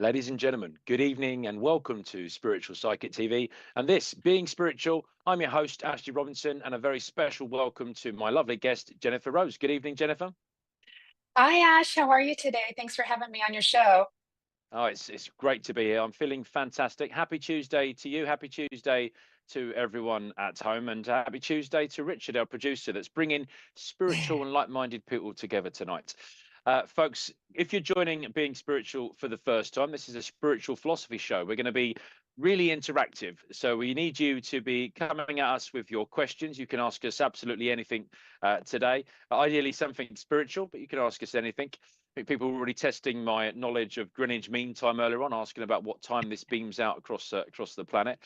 Ladies and gentlemen, good evening and welcome to Spiritual Psychic TV. And this, Being Spiritual, I'm your host, Ashley Robinson, and a very special welcome to my lovely guest, Jennifer Rose. Good evening, Jennifer. Hi, Ash. How are you today? Thanks for having me on your show. Oh, it's great to be here. I'm feeling fantastic. Happy Tuesday to you. Happy Tuesday to everyone at home. And happy Tuesday to Richard, our producer, that's bringing spiritual and like-minded people together tonight. Folks, if you're joining Being Spiritual for the first time, this is a spiritual philosophy show. We're going to be really interactive. So we need you to be coming at us with your questions. You can ask us absolutely anything today, ideally something spiritual, but you can ask us anything. I think people were already testing my knowledge of Greenwich Mean Time earlier on, asking about what time this beams out across the planet.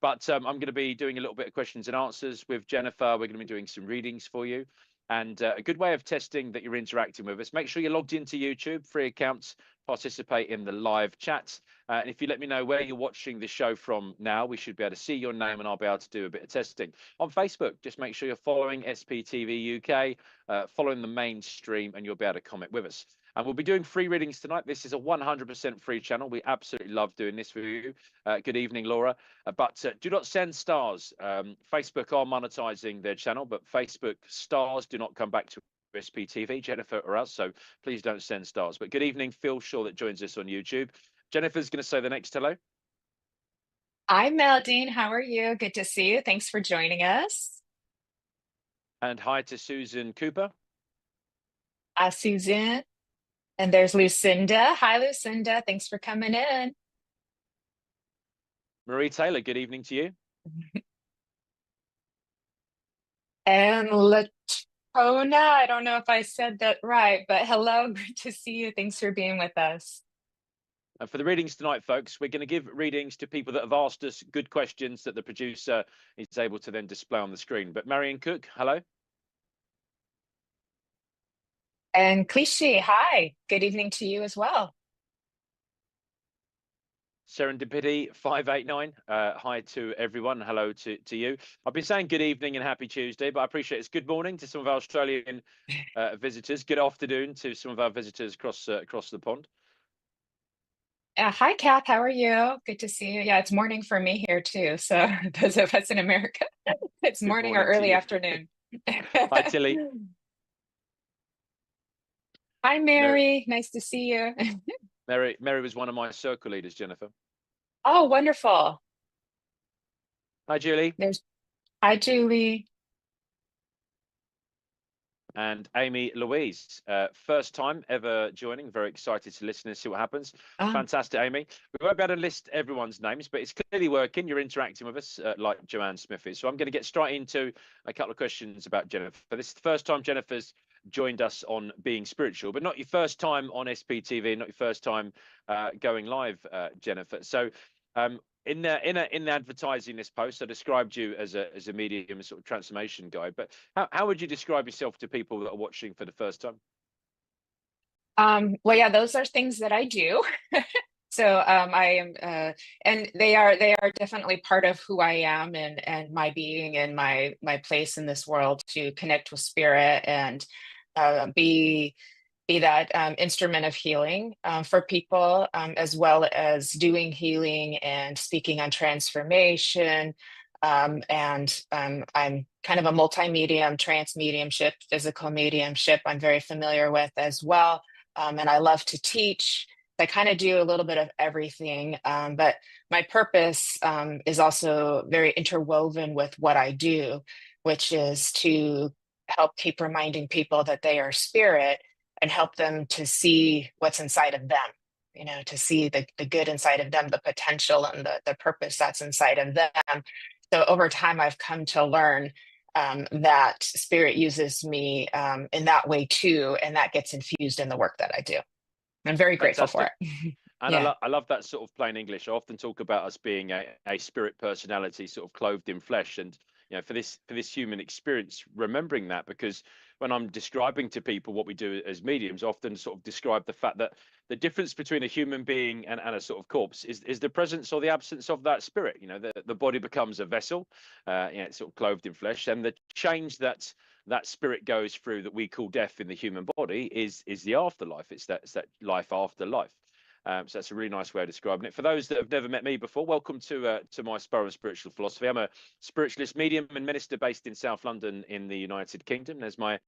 But I'm going to be doing a little bit of questions and answers with Jennifer. We're going to be doing some readings for you. And a good way of testing that you're interacting with us, make sure you're logged into YouTube, free accounts, participate in the live chat. And if you let me know where you're watching the show from now, we should be able to see your name and I'll be able to do a bit of testing. On Facebook, just make sure you're following SPTV UK, following the mainstream, and you'll be able to comment with us. And we'll be doing free readings tonight. This is a 100% free channel. We absolutely love doing this for you. Good evening, Laura. But do not send stars. Facebook are monetizing their channel, but Facebook stars do not come back to SPTV, Jennifer or us. So please don't send stars. But good evening, Phil Shaw, that joins us on YouTube. Jennifer's going to say the next hello. Hi, Meldine. How are you? Good to see you. Thanks for joining us. And hi to Susan Cooper. Suzanne. And there's Lucinda. Hi, Lucinda. Thanks for coming in. Marie Taylor, good evening to you. And Latona. I don't know if I said that right, but hello. Good to see you. Thanks for being with us. And for the readings tonight, folks, we're going to give readings to people that have asked us good questions that the producer is able to then display on the screen. But Marion Cook, hello. And Clichy, hi. Good evening to you as well. Serendipity 589, hi to everyone. Hello to you. I've been saying good evening and happy Tuesday, but I appreciate it's good morning to some of our Australian visitors. Good afternoon to some of our visitors across the pond. Hi, Kath. How are you? Good to see you. Yeah, it's morning for me here too. So those of us in America, it's Good morning or morning to early you. afternoon. Hi, Tilly. Hi, Mary, Mary. Nice to see you. Mary was one of my circle leaders, Jennifer. Oh, wonderful. Hi, Julie. There's Hi, Julie. And Amy Louise, first time ever joining. Very excited to listen and see what happens. Oh, Fantastic, Amy. We won't be able to list everyone's names, but it's clearly working. You're interacting with us like Joanne Smith is. So I'm going to get straight into a couple of questions about Jennifer. This is the first time Jennifer's joined us on Being Spiritual, but not your first time on SPTV, not your first time going live, Jennifer. So in the advertising this post, I described you as a medium, sort of transformation guide. But how would you describe yourself to people that are watching for the first time? well, yeah, those are things that I do. So I am, and they are definitely part of who I am and my being and my place in this world to connect with spirit and be that instrument of healing for people, as well as doing healing and speaking on transformation. I'm kind of a multi-medium, trance mediumship, physical mediumship, I'm very familiar with as well. And I love to teach. I kind of do a little bit of everything, but my purpose is also very interwoven with what I do, which is to help keep reminding people that they are spirit and help them to see what's inside of them, to see the good inside of them, the potential and the purpose that's inside of them. So over time, I've come to learn that spirit uses me in that way too, and that gets infused in the work that I do. I'm very grateful for Fantastic. it. And Yeah. I love that sort of plain English. I often talk about us being a spirit personality, sort of clothed in flesh. And for this human experience, remembering that, because when I'm describing to people what we do as mediums, I often sort of describe the fact that the difference between a human being and a sort of corpse is the presence or the absence of that spirit. The body becomes a vessel, it's sort of clothed in flesh, and the change that spirit goes through that we call death in the human body is the afterlife. It's that life after life. So that's a really nice way of describing it. For those that have never met me before, welcome to my Sparrow and Spiritual Philosophy. I'm a spiritualist, medium, and minister based in South London in the United Kingdom. There's my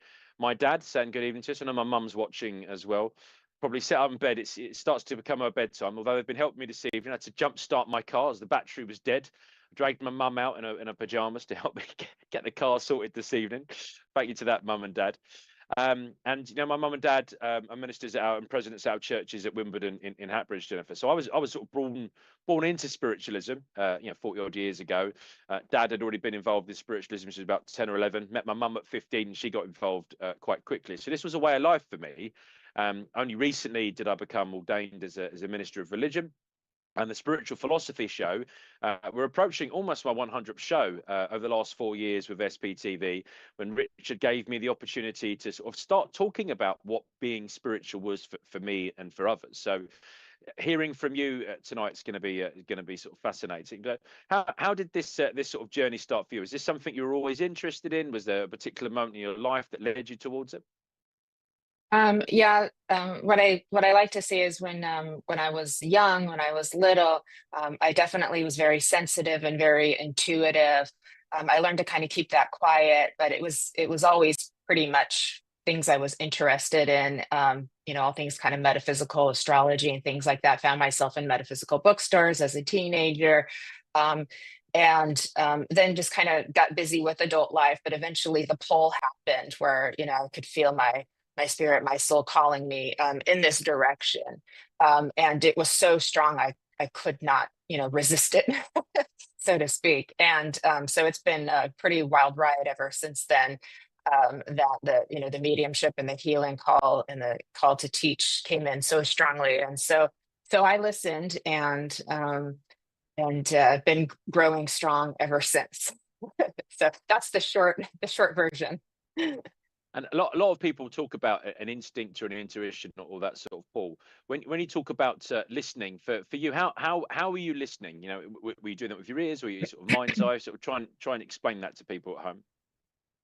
dad saying good evening to us. I know my mum's watching as well. Probably set up in bed. It starts to become her bedtime. Although they've been helping me this evening, I had to jump start my car as the battery was dead. I dragged my mum out in her pajamas to help me get the car sorted this evening. Thank you to that, mum and dad. And my mum and dad are ministers out and presidents out of churches at Wimbledon in Hatbridge, Jennifer. So I was sort of born into spiritualism, 40 odd years ago. Dad had already been involved in spiritualism, which was about 10 or 11. Met my mum at 15, and she got involved quite quickly. So this was a way of life for me. Only recently did I become ordained as a minister of religion. And the Spiritual Philosophy Show, we're approaching almost my 100th show over the last 4 years with SPTV, when Richard gave me the opportunity to sort of start talking about what being spiritual was for me and for others. So hearing from you tonight is going to be sort of fascinating. But how did this sort of journey start for you? Is this something you were always interested in? Was there a particular moment in your life that led you towards it? What I like to say is when I was young, when I was little, I definitely was very sensitive and very intuitive. I learned to kind of keep that quiet, but it was always pretty much things I was interested in. All things kind of metaphysical, astrology, and things like that. Found myself in metaphysical bookstores as a teenager. Um, and then just kind of got busy with adult life, but eventually the pull happened where I could feel my spirit, my soul calling me in this direction. And it was so strong, I could not, resist it, so to speak. And so it's been a pretty wild ride ever since then. That the mediumship and the healing call and the call to teach came in so strongly, and so I listened and been growing strong ever since. So that's the short version. And a lot of people talk about an instinct or an intuition or that sort of pull. When you talk about listening, for you, how are you listening? Were you doing that with your ears, or were you sort of mind's eye? Sort of try and explain that to people at home.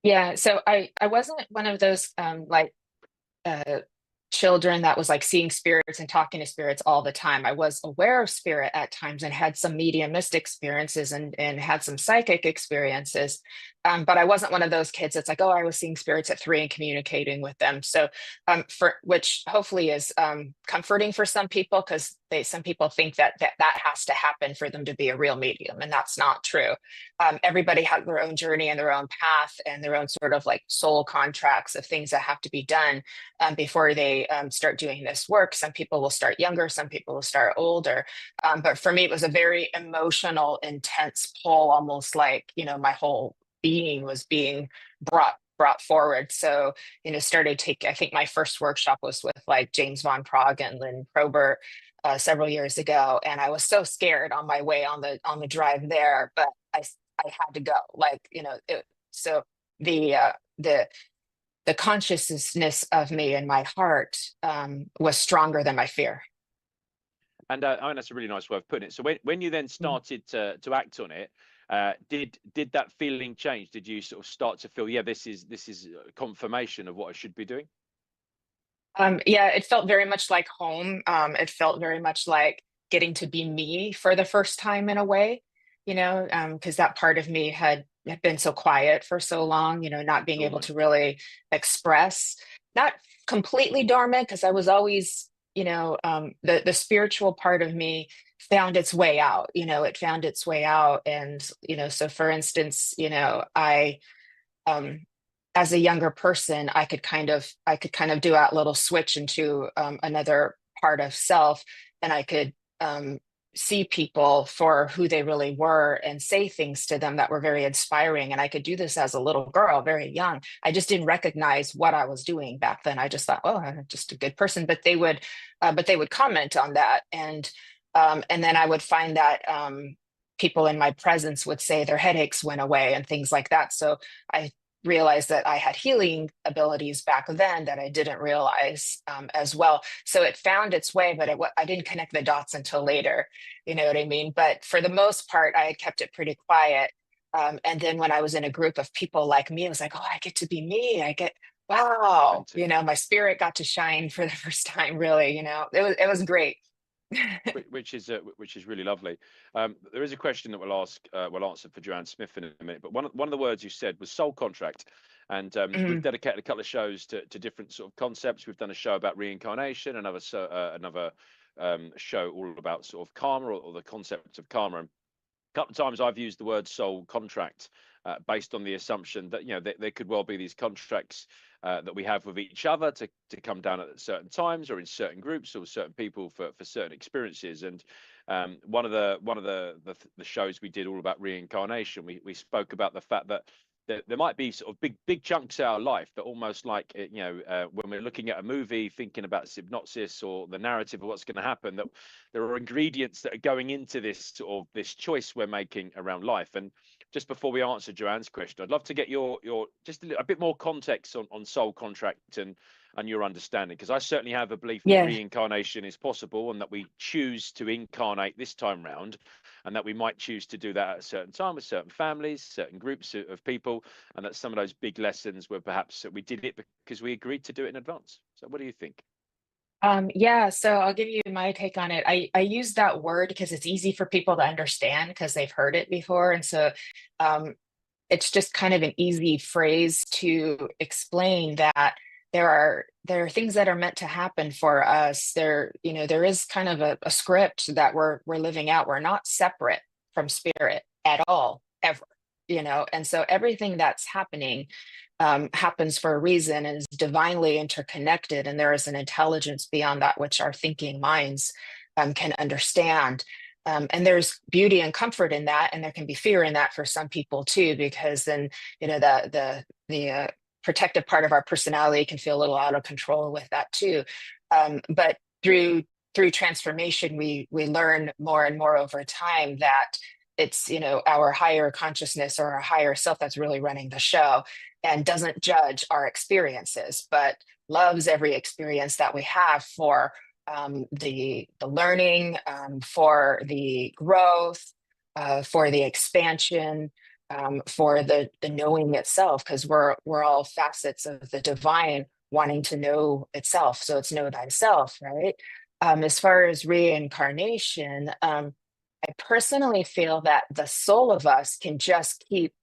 Yeah, so I wasn't one of those uh children that was like seeing spirits and talking to spirits all the time. I was aware of spirit at times and had some mediumistic experiences and had some psychic experiences. But I wasn't one of those kids that's like, oh, I was seeing spirits at 3 and communicating with them. So for which hopefully is comforting for some people, because some people think that has to happen for them to be a real medium, and that's not true. Everybody has their own journey and their own path and their own sort of like soul contracts of things that have to be done before they start doing this work. Some people will start younger, some people will start older. But for me, it was a very emotional, intense pull, almost like, my whole being was being brought forward. So, started I think my first workshop was with like James Von Prague and Lynn Probert several years ago. And I was so scared on my way on the drive there, but I had to go, like, so the, the consciousness of me and my heart was stronger than my fear. And I mean, that's a really nice way of putting it. So when you then started to act on it, did that feeling change? Did you sort of start to feel, yeah, this is a confirmation of what I should be doing? Yeah, it felt very much like home. It felt very much like getting to be me for the first time in a way, because that part of me had been so quiet for so long, not being able Dormant. to really express, not completely dormant, because I was always, the spiritual part of me found its way out, it found its way out. And, so for instance, I, um, as a younger person, I could kind of do that little switch into another part of self, and I could see people for who they really were and say things to them that were very inspiring. And I could do this as a little girl, very young. I just didn't recognize what I was doing back then. I just thought, oh, I'm just a good person. But they would comment on that, and then I would find that people in my presence would say their headaches went away and things like that. So I realized that I had healing abilities back then that I didn't realize as well. So it found its way, but I didn't connect the dots until later. You know what I mean? But for the most part, I had kept it pretty quiet. And then when I was in a group of people like me, I was like, oh, I get to be me. Wow, Authentic. my spirit got to shine for the first time, really. It was great. which is really lovely. There is a question that we'll answer for Joanne Smith in a minute, but one of the words you said was soul contract, and we've Mhm. dedicated a couple of shows to different sort of concepts. We've done a show about reincarnation, another show all about sort of karma, or the concept of karma. And a couple of times I've used the word soul contract, based on the assumption that there could well be these contracts that we have with each other to come down at certain times, or in certain groups, or certain people for certain experiences. And one of the shows we did all about reincarnation, we spoke about the fact that there might be sort of big chunks of our life that almost like when we're looking at a movie, thinking about synopsis or the narrative of what's going to happen, that there are ingredients that are going into this choice we're making around life. And just before we answer Joanne's question, I'd love to get your just a bit more context on soul contract and your understanding, because I certainly have a belief that Yeah. reincarnation is possible, and that we choose to incarnate this time round, and that we might choose to do that at a certain time with certain families, certain groups of people, and that some of those big lessons were perhaps we did it because we agreed to do it in advance. So what do you think? Yeah, so I'll give you my take on it. I use that word because it's easy for people to understand because they've heard it before. And so um, it's just kind of an easy phrase to explain that there are things that are meant to happen for us. There is kind of a script that we're living out. We're not separate from spirit at all, ever, and so everything that's happening happens for a reason and is divinely interconnected. And there is an intelligence beyond that which our thinking minds can understand. And there's beauty and comfort in that, and there can be fear in that for some people too, because then the protective part of our personality can feel a little out of control with that too. But through transformation, we learn more and more over time that it's our higher consciousness or our higher self that's really running the show, and doesn't judge our experiences, but loves every experience that we have for the learning, for the growth, for the expansion, for the knowing itself, because we're all facets of the divine wanting to know itself. So it's know thyself, right? As far as reincarnation, I personally feel that the soul of us can just keep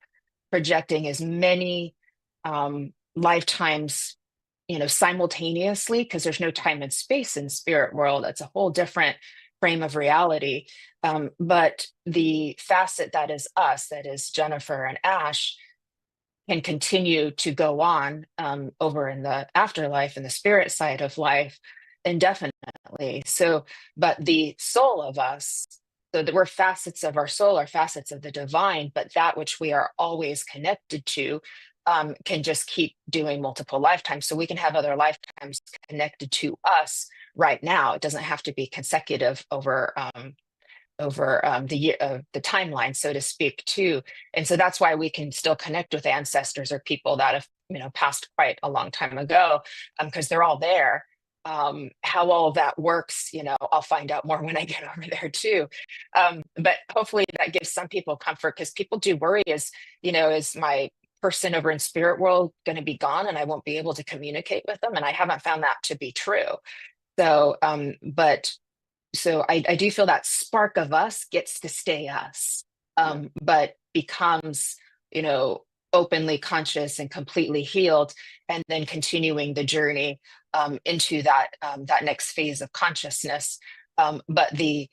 projecting as many lifetimes simultaneously, because there's no time and space in spirit world. It's a whole different frame of reality. But the facet that is us, that is Jennifer and Ash, can continue to go on over in the afterlife and the spirit side of life indefinitely. So, but the soul of us, so that we're facets of our soul, are facets of the divine, but that which we are always connected to can just keep doing multiple lifetimes. So we can have other lifetimes connected to us right now. It doesn't have to be consecutive over the timeline, so to speak, too. And so that's why we can still connect with ancestors or people that have passed quite a long time ago, because they're all there. How all of that works, I'll find out more when I get over there too. But hopefully that gives some people comfort, because people do worry, is my person over in spirit world going to be gone and I won't be able to communicate with them? And I haven't found that to be true. So, so I do feel that spark of us gets to stay us, Yeah. but becomes, openly conscious and completely healed, and then continuing the journey into that next phase of consciousness. But the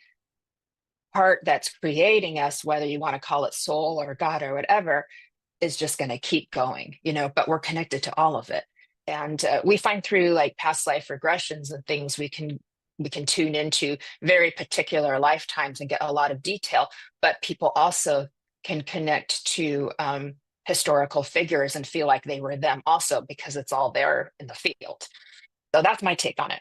part that's creating us, whether you want to call it soul or God or whatever, is just going to keep going, but we're connected to all of it. And we find through like past life regressions and things, we can tune into very particular lifetimes and get a lot of detail, but people also can connect to historical figures and feel like they were them also, because it's all there in the field. So that's my take on it.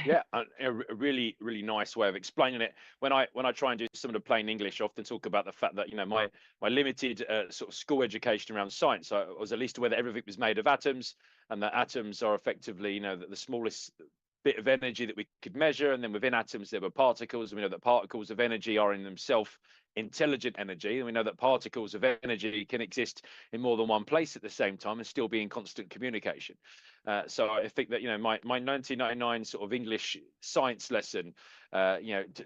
Yeah, a really nice way of explaining it. When I try and do some of the plain English, I often talk about the fact that my limited sort of school education around science, I was at least aware that everything was made of atoms, and that atoms are effectively the smallest bit of energy that we could measure, and then within atoms there were particles, and we know that particles of energy are in themselves intelligent energy, and we know that particles of energy can exist in more than one place at the same time and still be in constant communication. So I think that, my 1999 sort of English science lesson,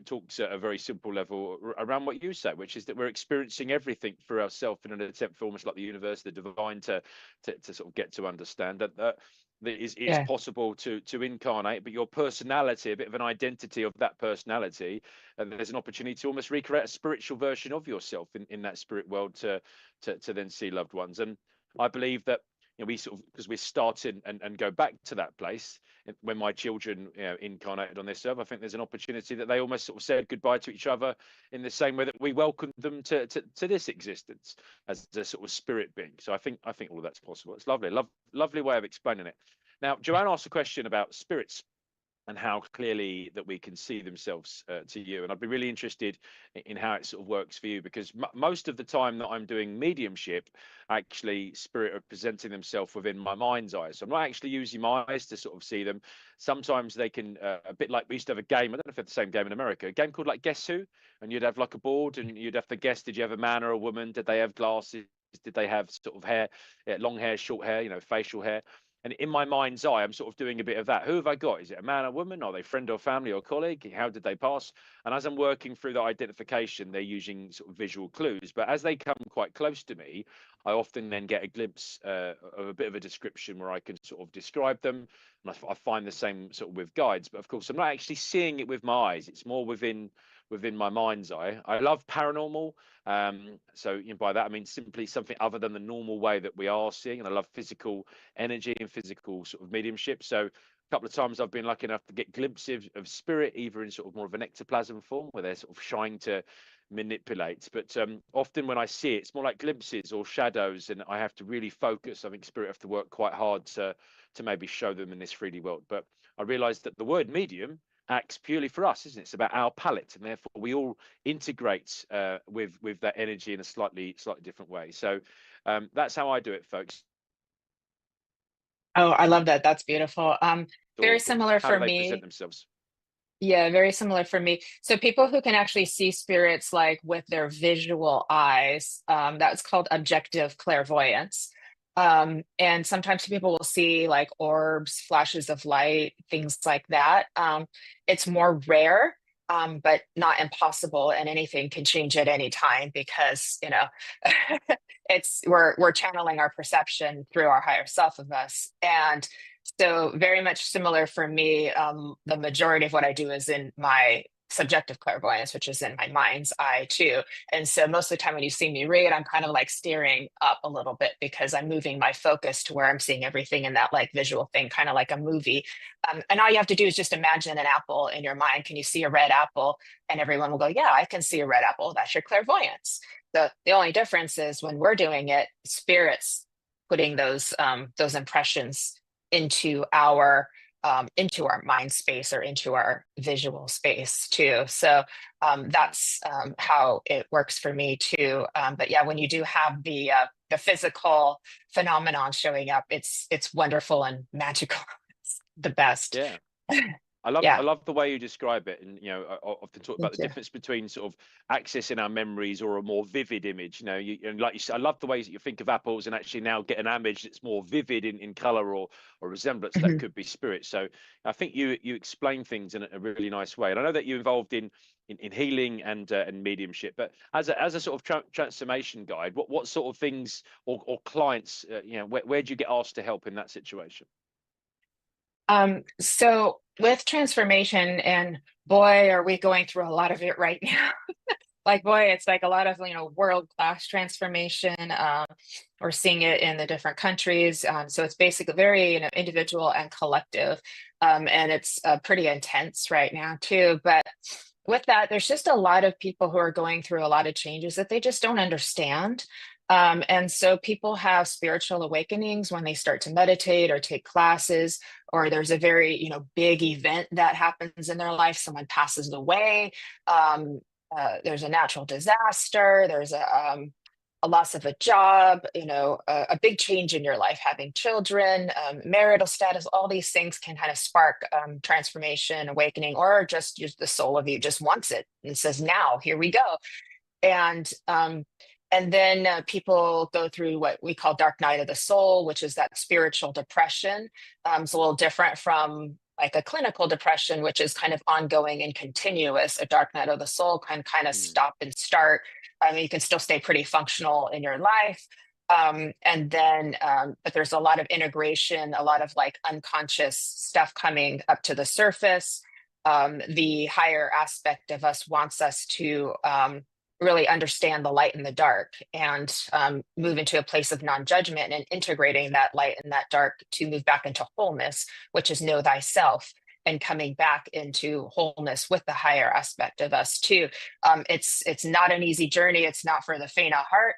talks at a very simple level around what you say, which is that we're experiencing everything for ourselves in an attempt for almost like the universe, the divine, to sort of get to understand that it's Yeah. possible to incarnate, but your personality, a bit of an identity of that personality, and there's an opportunity to almost recreate a spiritual version of yourself in that spirit world to then see loved ones. And I believe that, we sort of, because we're starting and go back to that place when my children, incarnated on this earth, I think there's an opportunity that they almost sort of said goodbye to each other in the same way that we welcomed them to this existence as a sort of spirit being. So I think all of that's possible. It's lovely, lovely way of explaining it. Now, Joanne asked a question about spirits and how clearly that we can see themselves to you. And I'd be really interested in how it sort of works for you, because most of the time that I'm doing mediumship, actually spirit are presenting themselves within my mind's eye. So I'm not actually using my eyes to sort of see them. Sometimes they can, a bit like we used to have a game, I don't know if they have the same game in America, a game called like Guess Who? And you'd have like a board and you'd have to guess, did you have a man or a woman? Did they have glasses? Did they have sort of hair, long hair, short hair, facial hair? And in my mind's eye, I'm sort of doing a bit of that. Who have I got? Is it a man or woman? Are they friend or family or colleague? How did they pass? And as I'm working through the identification, they're using sort of visual clues. But as they come quite close to me, I often then get a glimpse of a bit of a description where I can sort of describe them. And I find the same sort of with guides. But of course, I'm not actually seeing it with my eyes. It's more within my mind's eye. I love paranormal. So by that I mean simply something other than the normal way that we are seeing, and I love physical energy and physical sort of mediumship. So a couple of times I've been lucky enough to get glimpses of spirit, either in sort of more of an ectoplasm form where they're sort of trying to manipulate, but often when I see it, it's more like glimpses or shadows, and I have to really focus. I think spirit have to work quite hard to maybe show them in this 3D world. But I realized that the word medium acts purely for us, isn't it? It's about our palette, and therefore we all integrate with that energy in a slightly different way. So that's how I do it, folks. Oh, I love that. That's beautiful. Very Or similar how do for they present me. themselves? Yeah, very similar for me. So people who can actually see spirits like with their visual eyes, that's called objective clairvoyance. And sometimes people will see like orbs, flashes of light, things like that. It's more rare, but not impossible, and anything can change at any time because, it's we're channeling our perception through our higher self of us. And so very much similar for me. The majority of what I do is in my subjective clairvoyance, which is in my mind's eye too. And so most of the time when you see me read, I'm kind of like steering up a little bit because I'm moving my focus to where I'm seeing everything in that like visual thing, kind of like a movie. And all you have to do is just imagine an apple in your mind. Can you see a red apple? And everyone will go, yeah, I can see a red apple. That's your clairvoyance. The only difference is when we're doing it, spirits putting those impressions into our mind space or into our visual space too. So that's how it works for me too. But yeah, when you do have the physical phenomenon showing up, it's wonderful and magical. It's the best. Yeah. I Yeah, love the way you describe it, and I often talk about thank the you. difference between sort of accessing our memories or a more vivid image. And like you said, I love the ways that you think of apples and actually now get an image that's more vivid in color or resemblance that Mhm. could be spirit. So I think you explain things in a really nice way, and I know that you're involved in healing and mediumship. But as a sort of transformation guide, what sort of things or clients, where do you get asked to help in that situation? So with transformation, and boy, are we going through a lot of it right now. Like boy, it's like a lot of world class transformation. We're seeing it in the different countries. So it's basically very individual and collective, and it's pretty intense right now too. But with that, there's just a lot of people who are going through a lot of changes that they just don't understand. And so people have spiritual awakenings when they start to meditate or take classes, or there's a very, big event that happens in their life. Someone passes away. There's a natural disaster. There's a loss of a job, a big change in your life, having children, marital status, all these things can kind of spark transformation, awakening, or just the soul of you just wants it and says, now, here we go. And then people go through what we call dark night of the soul, which is that spiritual depression. It's a little different from like a clinical depression, which is kind of ongoing and continuous. A dark night of the soul can kind of Mm. stop and start. I mean, you can still stay pretty functional in your life. But there's a lot of integration, a lot of like unconscious stuff coming up to the surface. The higher aspect of us wants us to really understand the light and the dark, and move into a place of non-judgment and integrating that light and that dark to move back into wholeness, which is know thyself, and coming back into wholeness with the higher aspect of us too. It's not an easy journey. It's not for the faint of heart.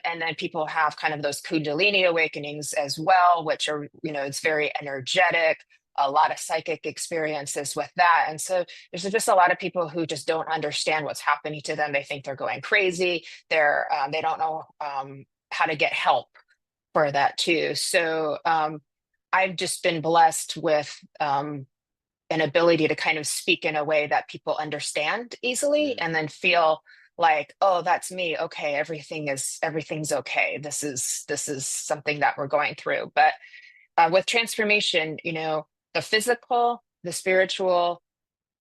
And then people have kind of those Kundalini awakenings as well, which are, it's very energetic, a lot of psychic experiences with that. And so there's just a lot of people who just don't understand what's happening to them. They think they're going crazy. They don't know how to get help for that too. So I've just been blessed with an ability to kind of speak in a way that people understand easily, Mm. and then feel like, oh, that's me. Okay, everything's okay. This is something that we're going through. But with transformation, the physical, the spiritual,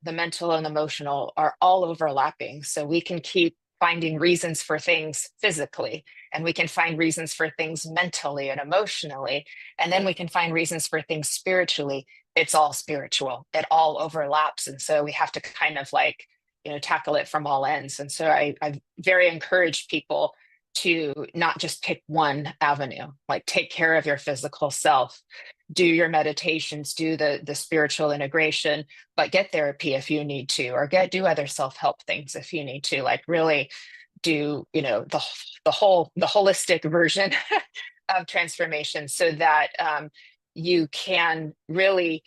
the mental and emotional are all overlapping. So we can keep finding reasons for things physically, and we can find reasons for things mentally and emotionally, and then Yeah. we can find reasons for things spiritually. It's all spiritual, it all overlaps. And so we have to kind of like, tackle it from all ends. And so I very encourage people to not just pick one avenue, like take care of your physical self, do your meditations, do the spiritual integration, but get therapy if you need to, or do other self-help things if you need to, like really do, the holistic version of transformation, so that you can really,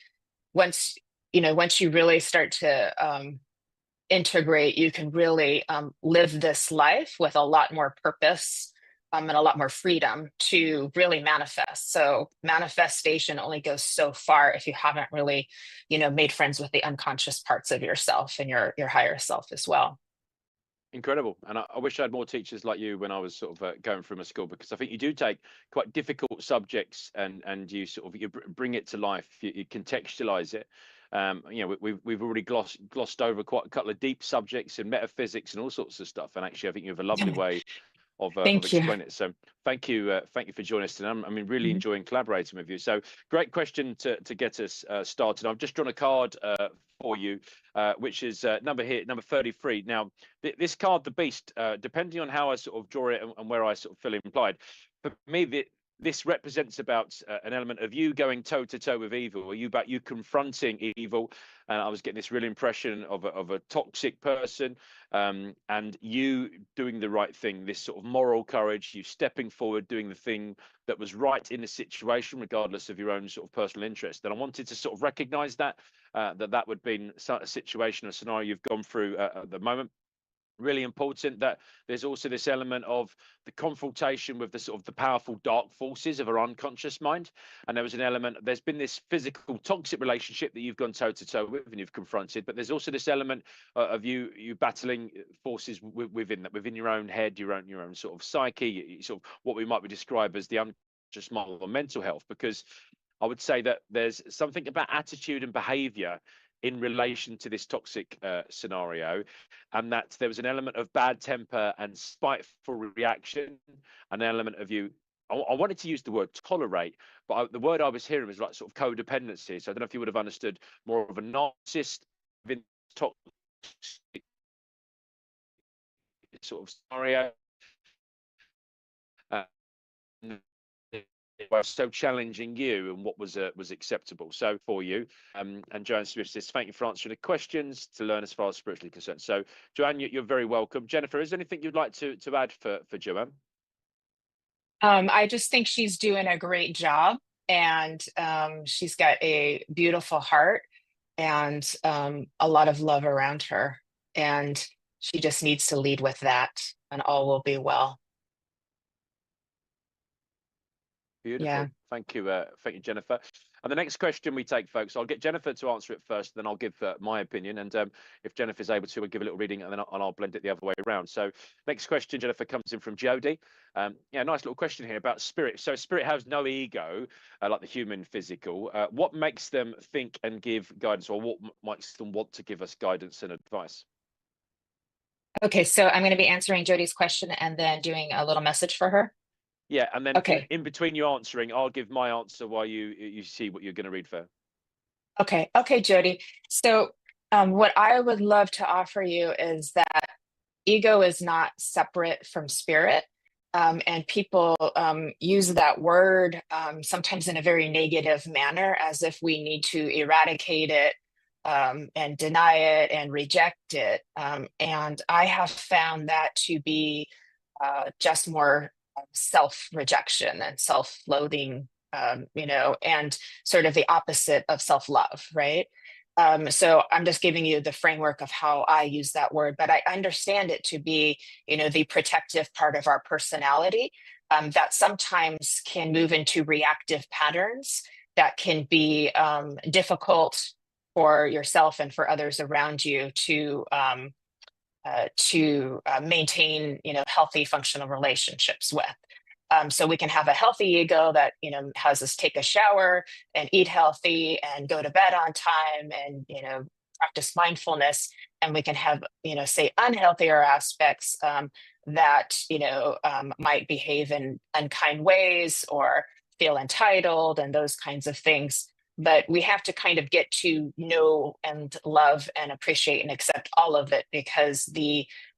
once once you really start to integrate, you can really live this life with a lot more purpose, and a lot more freedom to really manifest. So manifestation only goes so far if you haven't really, made friends with the unconscious parts of yourself and your higher self as well. Incredible. And I wish I had more teachers like you when I was sort of going through my school, because I think you do take quite difficult subjects and you sort of bring it to life, you contextualize it. We've already glossed over quite a couple of deep subjects in metaphysics and all sorts of stuff. And actually, I think you have a lovely way of Thank you. explaining it. So thank you for joining us today. I mean, really Mhm. enjoying collaborating with you. So great question to get us started. I've just drawn a card for you, which is number 33. Now, this card, the Beast, depending on how I sort of draw it and where I sort of feel implied, for me, this represents about an element of you going toe to toe with evil, or you confronting evil. And I was getting this real impression of a toxic person, and you doing the right thing, this sort of moral courage, you stepping forward, doing the thing that was right in the situation, regardless of your own sort of personal interest. And I wanted to sort of recognize that, that would be a situation, a scenario you've gone through at the moment. Really important that there's also this element of the confrontation with the sort of the powerful dark forces of our unconscious mind. And there was an element, there's been this physical toxic relationship that you've gone toe to toe with and you've confronted, but there's also this element of you battling forces within your own head, your own sort of psyche, sort of what we might be described as the unconscious mind or mental health. Because I would say that there's something about attitude and behavior in relation to this toxic scenario, and that there was an element of bad temper and spiteful reaction, an element of you. I wanted to use the word tolerate, but the word I was hearing was like sort of codependency. So I don't know if you would have understood more of a narcissist within toxic sort of scenario. Uh, was so challenging you and what was acceptable so for you. And Joanne Smith says thank you for answering the questions to learn as far as spiritually concerned. So Joanne, you're very welcome. Jennifer, is there anything you'd like to add for Joanne? I just think she's doing a great job, and she's got a beautiful heart, and a lot of love around her. And she just needs to lead with that, and all will be well. Yeah. Beautiful. Thank you, Jennifer. And the next question we take, folks, I'll get Jennifer to answer it first, then I'll give my opinion. And if Jennifer's able to, we'll give a little reading, and then I'll blend it the other way around. So next question, Jennifer, comes in from Jody. Yeah, nice little question here about spirit. So spirit has no ego, like the human physical. What makes them think and give guidance, or what makes them want to give us guidance and advice? Okay, so I'm going to be answering Jody's question and then doing a little message for her. Yeah, and then Okay. in between you answering, I'll give my answer while you see what you're going to read for. Okay. Okay, Jody. So what I would love to offer you is that ego is not separate from spirit. And people use that word sometimes in a very negative manner, as if we need to eradicate it and deny it and reject it. And I have found that to be just more self-rejection and self-loathing, and sort of the opposite of self-love, right? So I'm just giving you the framework of how I use that word, but I understand it to be, the protective part of our personality that sometimes can move into reactive patterns that can be difficult for yourself and for others around you to maintain, healthy, functional relationships with. So we can have a healthy ego that has us take a shower and eat healthy and go to bed on time and practice mindfulness, and we can have say unhealthier aspects that might behave in unkind ways or feel entitled and those kinds of things. But we have to kind of get to know and love and appreciate and accept all of it, because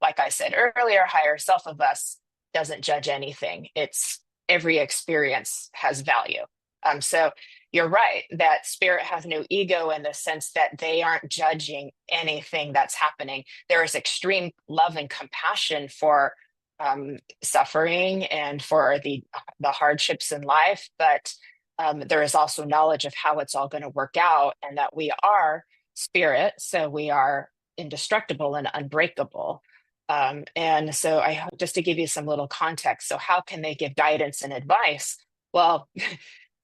like I said earlier, higher self of us doesn't judge anything. It's every experience has value. So you're right that spirit has no ego in the sense that they aren't judging anything that's happening. There is extreme love and compassion for suffering and for the hardships in life, but there is also knowledge of how it's all going to work out, and that we are spirit, so we are indestructible and unbreakable. And so I hope just to give you some little context. So how can they give guidance and advice? Well,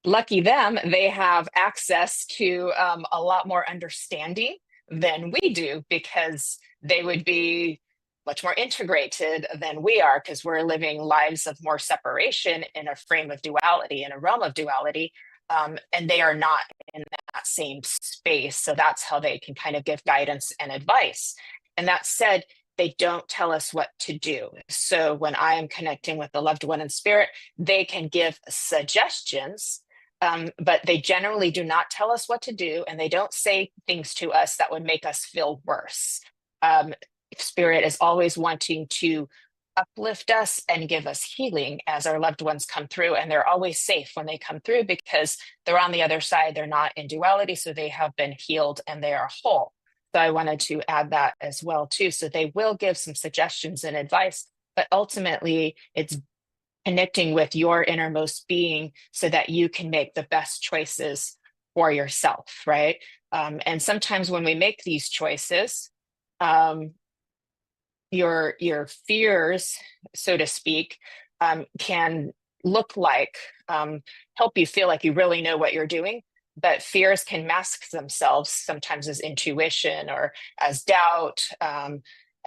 lucky them, they have access to a lot more understanding than we do, because they would be much more integrated than we are, because we're living lives of more separation in a frame of duality, in a realm of duality. And they are not in that same space. So that's how they can kind of give guidance and advice. And that said, they don't tell us what to do. So when I am connecting with the loved one in spirit, they can give suggestions, but they generally do not tell us what to do, and they don't say things to us that would make us feel worse. Spirit is always wanting to uplift us and give us healing as our loved ones come through, and they're always safe when they come through because they're on the other side. They're not in duality, so they have been healed and they are whole. So I wanted to add that as well too. So they will give some suggestions and advice, but ultimately it's connecting with your innermost being so that you can make the best choices for yourself, right? And sometimes when we make these choices, your fears, so to speak, can look like help you feel like you really know what you're doing, but fears can mask themselves sometimes as intuition or as doubt,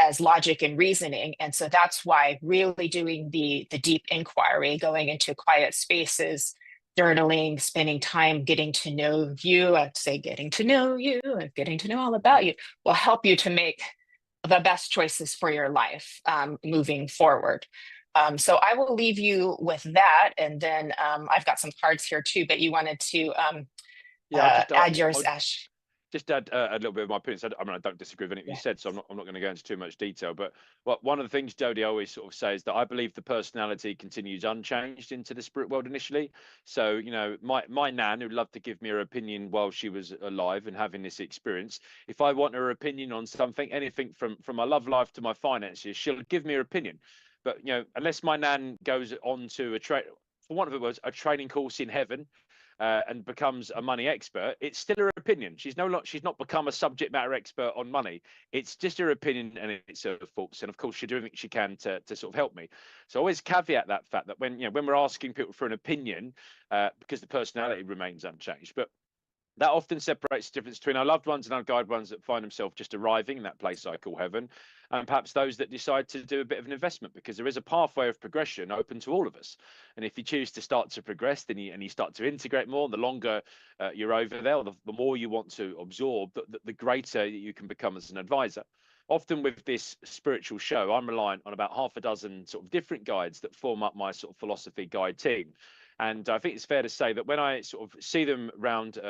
as logic and reasoning. And so that's why really doing the deep inquiry, going into quiet spaces, journaling, spending time getting to know you, I'd say getting to know you and getting to know all about you, will help you to make the best choices for your life moving forward. So I will leave you with that. And then I've got some cards here too, but you wanted to add yours, Ash. Just add a little bit of my opinion. So, I mean, I don't disagree with anything you said, so I'm not going to go into too much detail. But one of the things Jody always sort of says that I believe the personality continues unchanged into the spirit world initially. So, my nan, who loved to give me her opinion while she was alive and having this experience, if I want her opinion on something, anything from my love life to my finances, she'll give me her opinion. But unless my nan goes on to for want of a word, a training course in heaven, and becomes a money expert, it's still her opinion. She's not become a subject matter expert on money. It's just her opinion and it's her thoughts. And of course, she's doing what she can to sort of help me. So I always caveat that fact that when we're asking people for an opinion, because the personality remains unchanged, but that often separates the difference between our loved ones and our guide ones that find themselves just arriving in that place I call heaven, and perhaps those that decide to do a bit of an investment, because there is a pathway of progression open to all of us. And if you choose to start to progress, then you start to integrate more. The longer you're over there, the more you want to absorb, the greater you can become as an advisor. Often with this spiritual show, I'm reliant on about half a dozen sort of different guides that form up my sort of philosophy guide team. And I think it's fair to say that when I sort of see them round,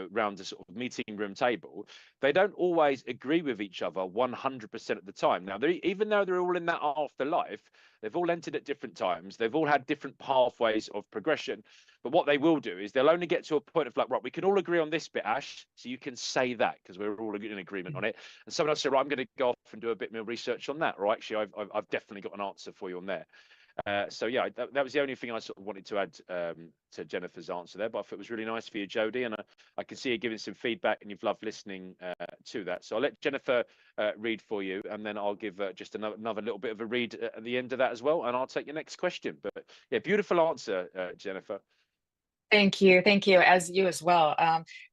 round the sort of meeting room table, they don't always agree with each other 100% of the time. Now, even though they're all in that afterlife, they've all entered at different times. They've all had different pathways of progression. But what they will do is they'll only get to a point of like, right, we can all agree on this bit, Ash. So you can say that because we're all in agreement on it. And someone else say, right, I'm going to go off and do a bit more research on that. Or actually, I've definitely got an answer for you on there. So yeah, that was the only thing I sort of wanted to add to Jennifer's answer there. But I thought it was really nice for you, Jody, and I can see you giving some feedback, and you've loved listening to that. So I'll let Jennifer read for you, and then I'll give just another little bit of a read at the end of that as well, and I'll take your next question. But yeah, beautiful answer, Jennifer. Thank you. Thank you, as you as well.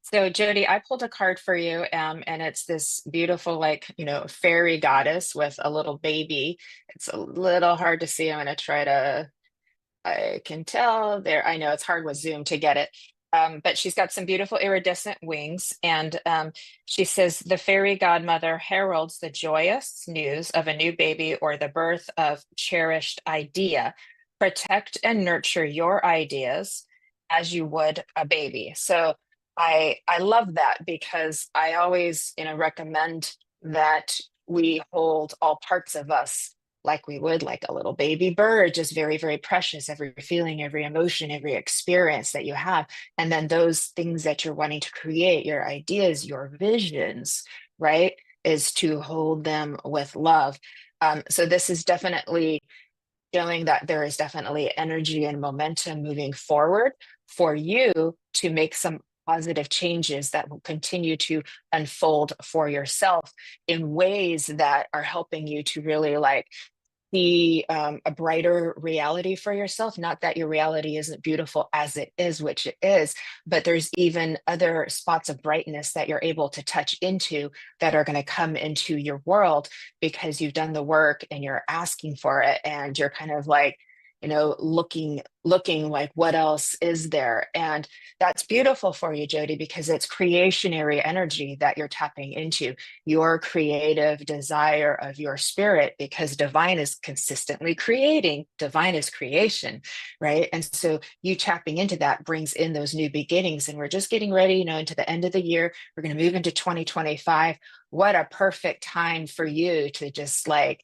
So Jody, I pulled a card for you, and it's this beautiful, like, fairy goddess with a little baby. It's a little hard to see. I'm going to try to, I can tell there. I know it's hard with Zoom to get it. But she's got some beautiful iridescent wings. And she says, the fairy godmother heralds the joyous news of a new baby or the birth of cherished idea. Protect and nurture your ideas as you would a baby. So I love that, because I always, recommend that we hold all parts of us like we would like a little baby bird, just very, very precious, every feeling, every emotion, every experience that you have. And then those things that you're wanting to create, your ideas, your visions, right, is to hold them with love. So this is definitely showing that there is definitely energy and momentum moving forward for you to make some positive changes that will continue to unfold for yourself in ways that are helping you to really like see a brighter reality for yourself. Not that your reality isn't beautiful as it is, which it is, but there's even other spots of brightness that you're able to touch into that are going to come into your world because you've done the work and you're asking for it, and you're kind of like, looking like, what else is there? And that's beautiful for you, Jody, because it's creationary energy that you're tapping into, your creative desire of your spirit, because divine is consistently creating. Divine is creation, right? And so you tapping into that brings in those new beginnings. And we're just getting ready, into the end of the year. We're going to move into 2025. What a perfect time for you to just like,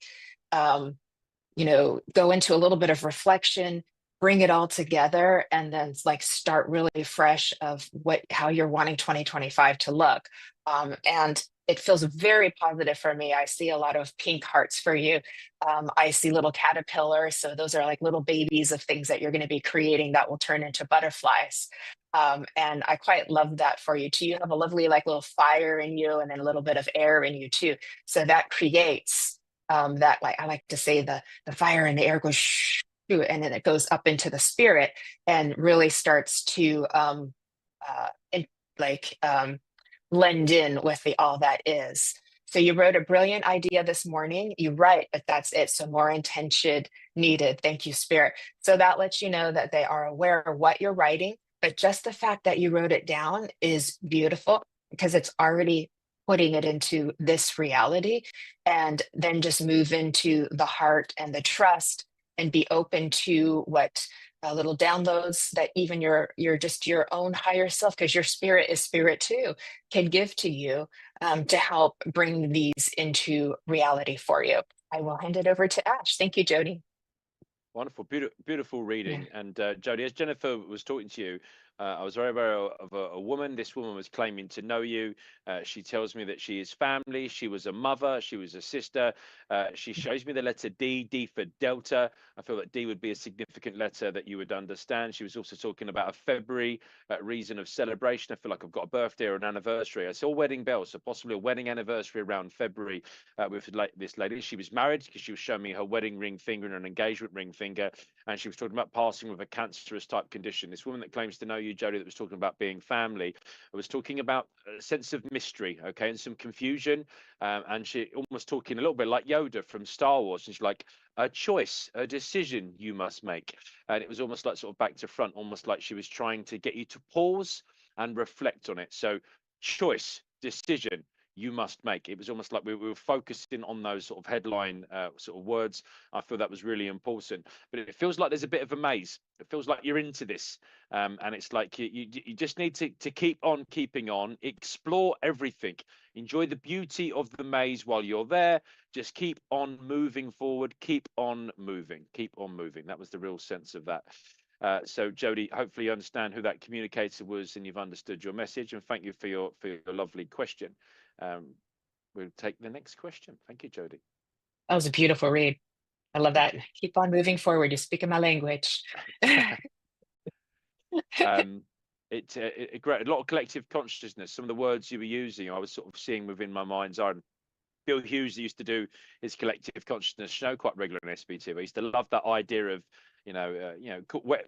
go into a little bit of reflection, bring it all together, and then like start really fresh of how you're wanting 2025 to look. And it feels very positive for me. I see a lot of pink hearts for you. I see little caterpillars. So those are like little babies of things that you're going to be creating that will turn into butterflies. And I quite love that for you too. You have a lovely like little fire in you, and then a little bit of air in you too. So that creates that, like I like to say, the fire and the air goes shh, and then it goes up into the spirit and really starts to in, like blend in with the all that is. So you wrote a brilliant idea this morning. You write, but that's it. So more intention needed. Thank you, Spirit. So that lets you know that they are aware of what you're writing, but just the fact that you wrote it down is beautiful, because it's already putting it into this reality. And then just move into the heart and the trust, and be open to what little downloads that even your own higher self, because your spirit is spirit too, can give to you, to help bring these into reality for you. I will hand it over to Ash. Thank you, Jody. Wonderful, beautiful reading. Yeah. And Jody, as Jennifer was talking to you, I was very aware of a woman. This woman was claiming to know you. She tells me that she is family. She was a mother. She was a sister. She shows me the letter D, D for Delta. I feel that D would be a significant letter that you would understand. She was also talking about a February reason of celebration. I feel like I've got a birthday or an anniversary. I saw wedding bells, so possibly a wedding anniversary around February with this lady. She was married because she was showing me her wedding ring finger and an engagement ring finger, and she was talking about passing with a cancerous type condition. This woman that claims to know you, Jody, that was talking about being family, I was talking about a sense of mystery, okay, and some confusion, and she almost talking a little bit like Yoda from Star Wars, and she's like, a choice, a decision you must make. And it was almost like sort of back to front, almost like she was trying to get you to pause and reflect on it. So choice, decision you must make. It was almost like we were focusing on those sort of headline sort of words. I feel that was really important. But it feels like there's a bit of a maze. It feels like you're into this, and it's like you just need to keep on keeping on, explore everything, enjoy the beauty of the maze while you're there. Just keep on moving forward, keep on moving, keep on moving. That was the real sense of that. So Jody, hopefully you understand who that communicator was and you've understood your message. And thank you for your lovely question. We'll take the next question. Thank you, Jody. That was a beautiful read. I love that. Keep on moving forward. You're speaking my language. It great, a lot of collective consciousness. Some of the words you were using, I was sort of seeing within my mind's eye. Bill Hughes used to do his collective consciousness show quite regularly on SB2. I used to love that idea of,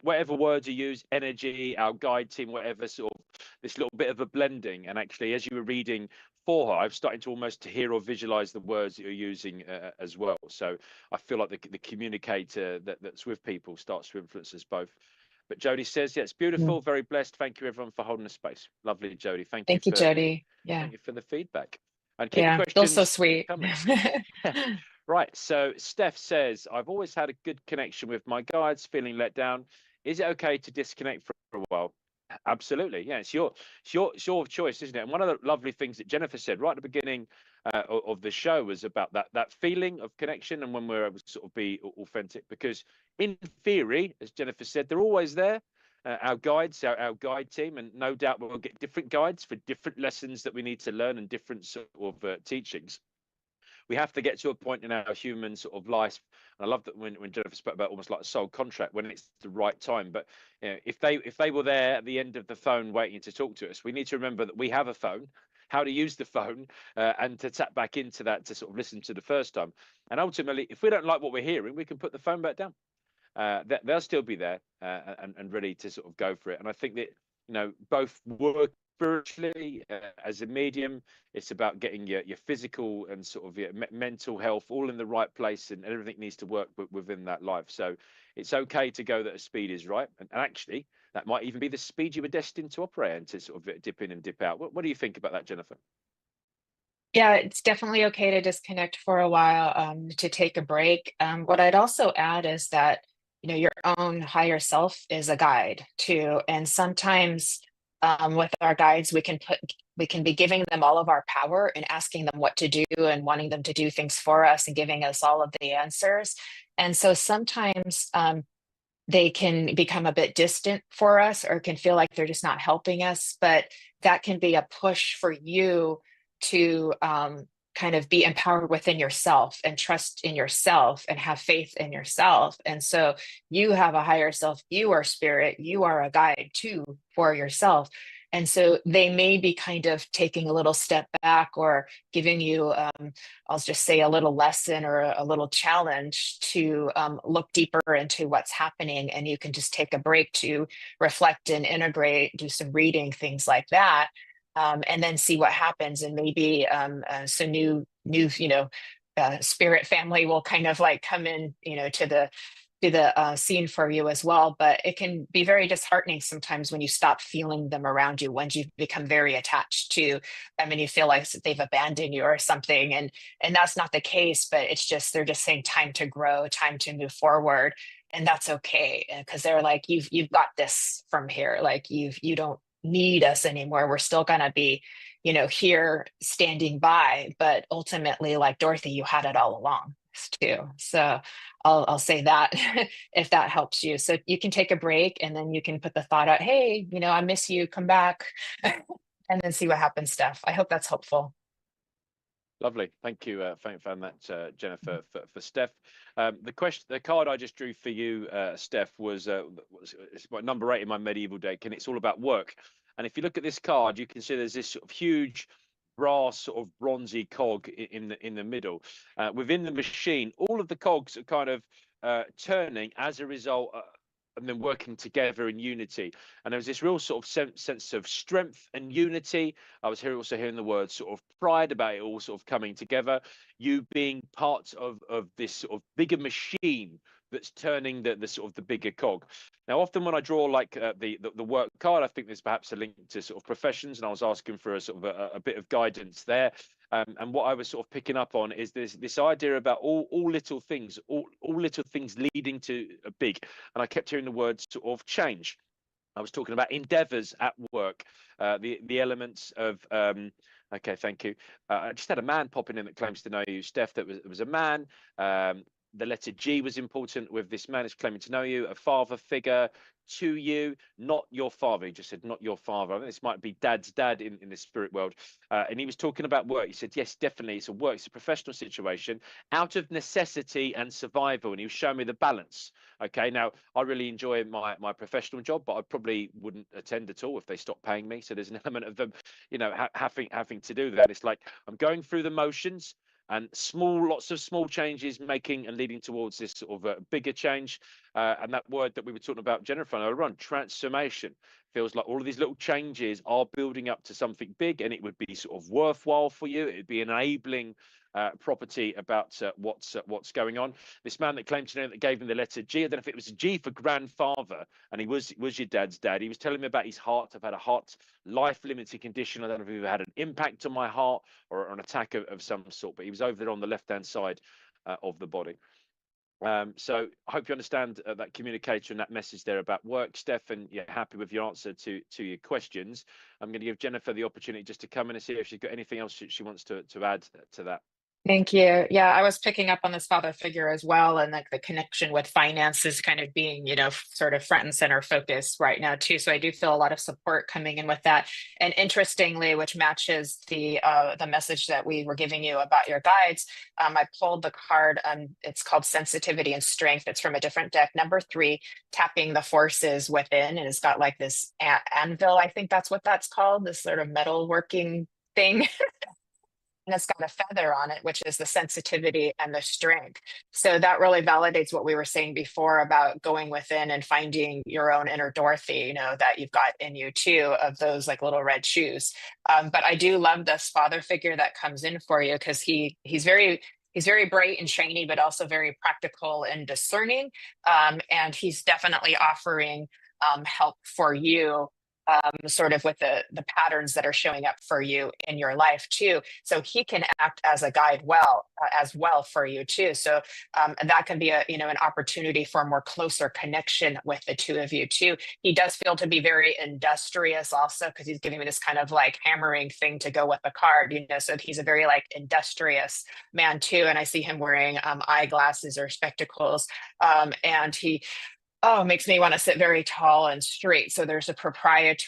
whatever words you use, energy, our guide team, whatever, sort of this little bit of a blending. And actually, as you were reading for her, I'm starting to almost hear or visualize the words that you're using as well. So I feel like the communicator that's with people starts to influence us both. But Jody says, yeah, it's beautiful, very blessed. Thank you, everyone, for holding the space. Lovely, Jody. Thank you Thank you, for Jody. Yeah. thank you for the feedback. And keep the Yeah. Feels so questions sweet. coming. Right. So Steph says, I've always had a good connection with my guides, feeling let down. Is it okay to disconnect for a while? Absolutely. Yeah, it's your choice, isn't it? And one of the lovely things that Jennifer said right at the beginning of the show was about that feeling of connection and when we're able to sort of be authentic, because in theory, as Jennifer said, they're always there. Our guides, our guide team, and no doubt we'll get different guides for different lessons that we need to learn and different sort of teachings. We have to get to a point in our human sort of life, and I love that when Jennifer spoke about almost like a soul contract, when it's the right time. But if they were there at the end of the phone waiting to talk to us, we need to remember that we have a phone, how to use the phone, and to tap back into that to sort of listen to the first time. And ultimately, if we don't like what we're hearing, we can put the phone back down. They'll still be there and ready to sort of go for it. And I think that both work spiritually as a medium. It's about getting your physical and sort of your mental health all in the right place, and everything needs to work within that life. So it's okay to go that the speed is right, and actually that might even be the speed you were destined to operate and to sort of dip in and dip out. What do you think about that, Jennifer? Yeah, it's definitely okay to disconnect for a while, to take a break. What I'd also add is that, your own higher self is a guide too. And sometimes with our guides, we can be giving them all of our power and asking them what to do and wanting them to do things for us and giving us all of the answers. And so sometimes they can become a bit distant for us or can feel like they're just not helping us. But that can be a push for you to kind of be empowered within yourself and trust in yourself and have faith in yourself. And so you have a higher self, you are spirit, you are a guide too for yourself. And so they may be kind of taking a little step back or giving you, I'll just say, a little lesson or a little challenge to look deeper into what's happening. And you can just take a break to reflect and integrate, do some reading, things like that. And then see what happens. And maybe some new, spirit family will kind of like come in, to the scene for you as well. But it can be very disheartening sometimes when you stop feeling them around you, when you become very attached to them and you feel like they've abandoned you or something. And that's not the case, but it's just they're just saying time to grow, time to move forward. And that's okay. Because they're like, you've got this from here. Like you don't need us anymore. We're still gonna be, here standing by. But ultimately, like Dorothy, you had it all along. too. So I'll say that if that helps you. So you can take a break and then you can put the thought out, hey, I miss you, come back, and then see what happens, Steph. I hope that's helpful. Lovely, thank you. Found that, Jennifer, for Steph. The card I just drew for you, Steph, it's my number 8 in my medieval deck, and it's all about work. And if you look at this card, you can see there's this sort of huge brass, sort of bronzy cog in the middle. Within the machine, all of the cogs are kind of turning as a result. And then working together in unity, and there was this real sort of sense of strength and unity. I was also hearing the word sort of pride about it all sort of coming together. You being part of this sort of bigger machine that's turning the sort of the bigger cog. Now, often when I draw like the work card, I think there's perhaps a link to sort of professions, and I was asking for a sort of a bit of guidance there. And what I was sort of picking up on is this idea about all little things, all little things leading to a big. And I kept hearing the words sort of change. I was talking about endeavors at work, the elements of. Okay, thank you. I just had a man popping in that claims to know you, Steph. That was a man. The letter G was important with this man. Is claiming to know you, a father figure to you, not your father. He just said not your father. I think this might be dad's dad in the spirit world. And he was talking about work. He said, yes, definitely, it's a work, it's a professional situation out of necessity and survival. And he was showing me the balance. Okay, now I really enjoy my professional job, but I probably wouldn't attend at all if they stopped paying me. So there's an element of them, having to do that. It's like I'm going through the motions, and lots of small changes making and leading towards this sort of bigger change. And that word that we were talking about, Jennifer, and I transformation, feels like all of these little changes are building up to something big, and it would be sort of worthwhile for you. It'd be enabling property about what's going on. This man that claimed to know that gave him the letter G, I don't know if it was a G for grandfather, and he was your dad's dad. He was telling me about his heart. I've had a heart life-limiting condition. I don't know if it had an impact on my heart or an attack of some sort, but he was over there on the left-hand side of the body. So I hope you understand that communicator and that message there about work, Steph, and you're happy with your answer to your questions. I'm going to give Jennifer the opportunity just to come in and see if she's got anything else she wants to add to that. Thank you. Yeah, I was picking up on this father figure as well, and like the connection with finances kind of being, sort of front and center focus right now too. So I do feel a lot of support coming in with that. And interestingly, which matches the message that we were giving you about your guides, I pulled the card. It's called Sensitivity and Strength. It's from a different deck, number 3, tapping the forces within, and it's got like this anvil. I think that's what that's called. This sort of metalworking thing. And it's got a feather on it, which is the sensitivity and the strength. So that really validates what we were saying before about going within and finding your own inner Dorothy, that you've got in you too, of those like little red shoes. But I do love this father figure that comes in for you, because he's very bright and shiny, but also very practical and discerning. And he's definitely offering help for you, sort of with the patterns that are showing up for you in your life too. So he can act as a guide as well for you too. So that can be an opportunity for a more closer connection with the two of you too. He does feel to be very industrious also, because he's giving me this kind of like hammering thing to go with the card. So he's a very like industrious man too. And I see him wearing eyeglasses or spectacles, and he makes me want to sit very tall and straight. So there's a propriety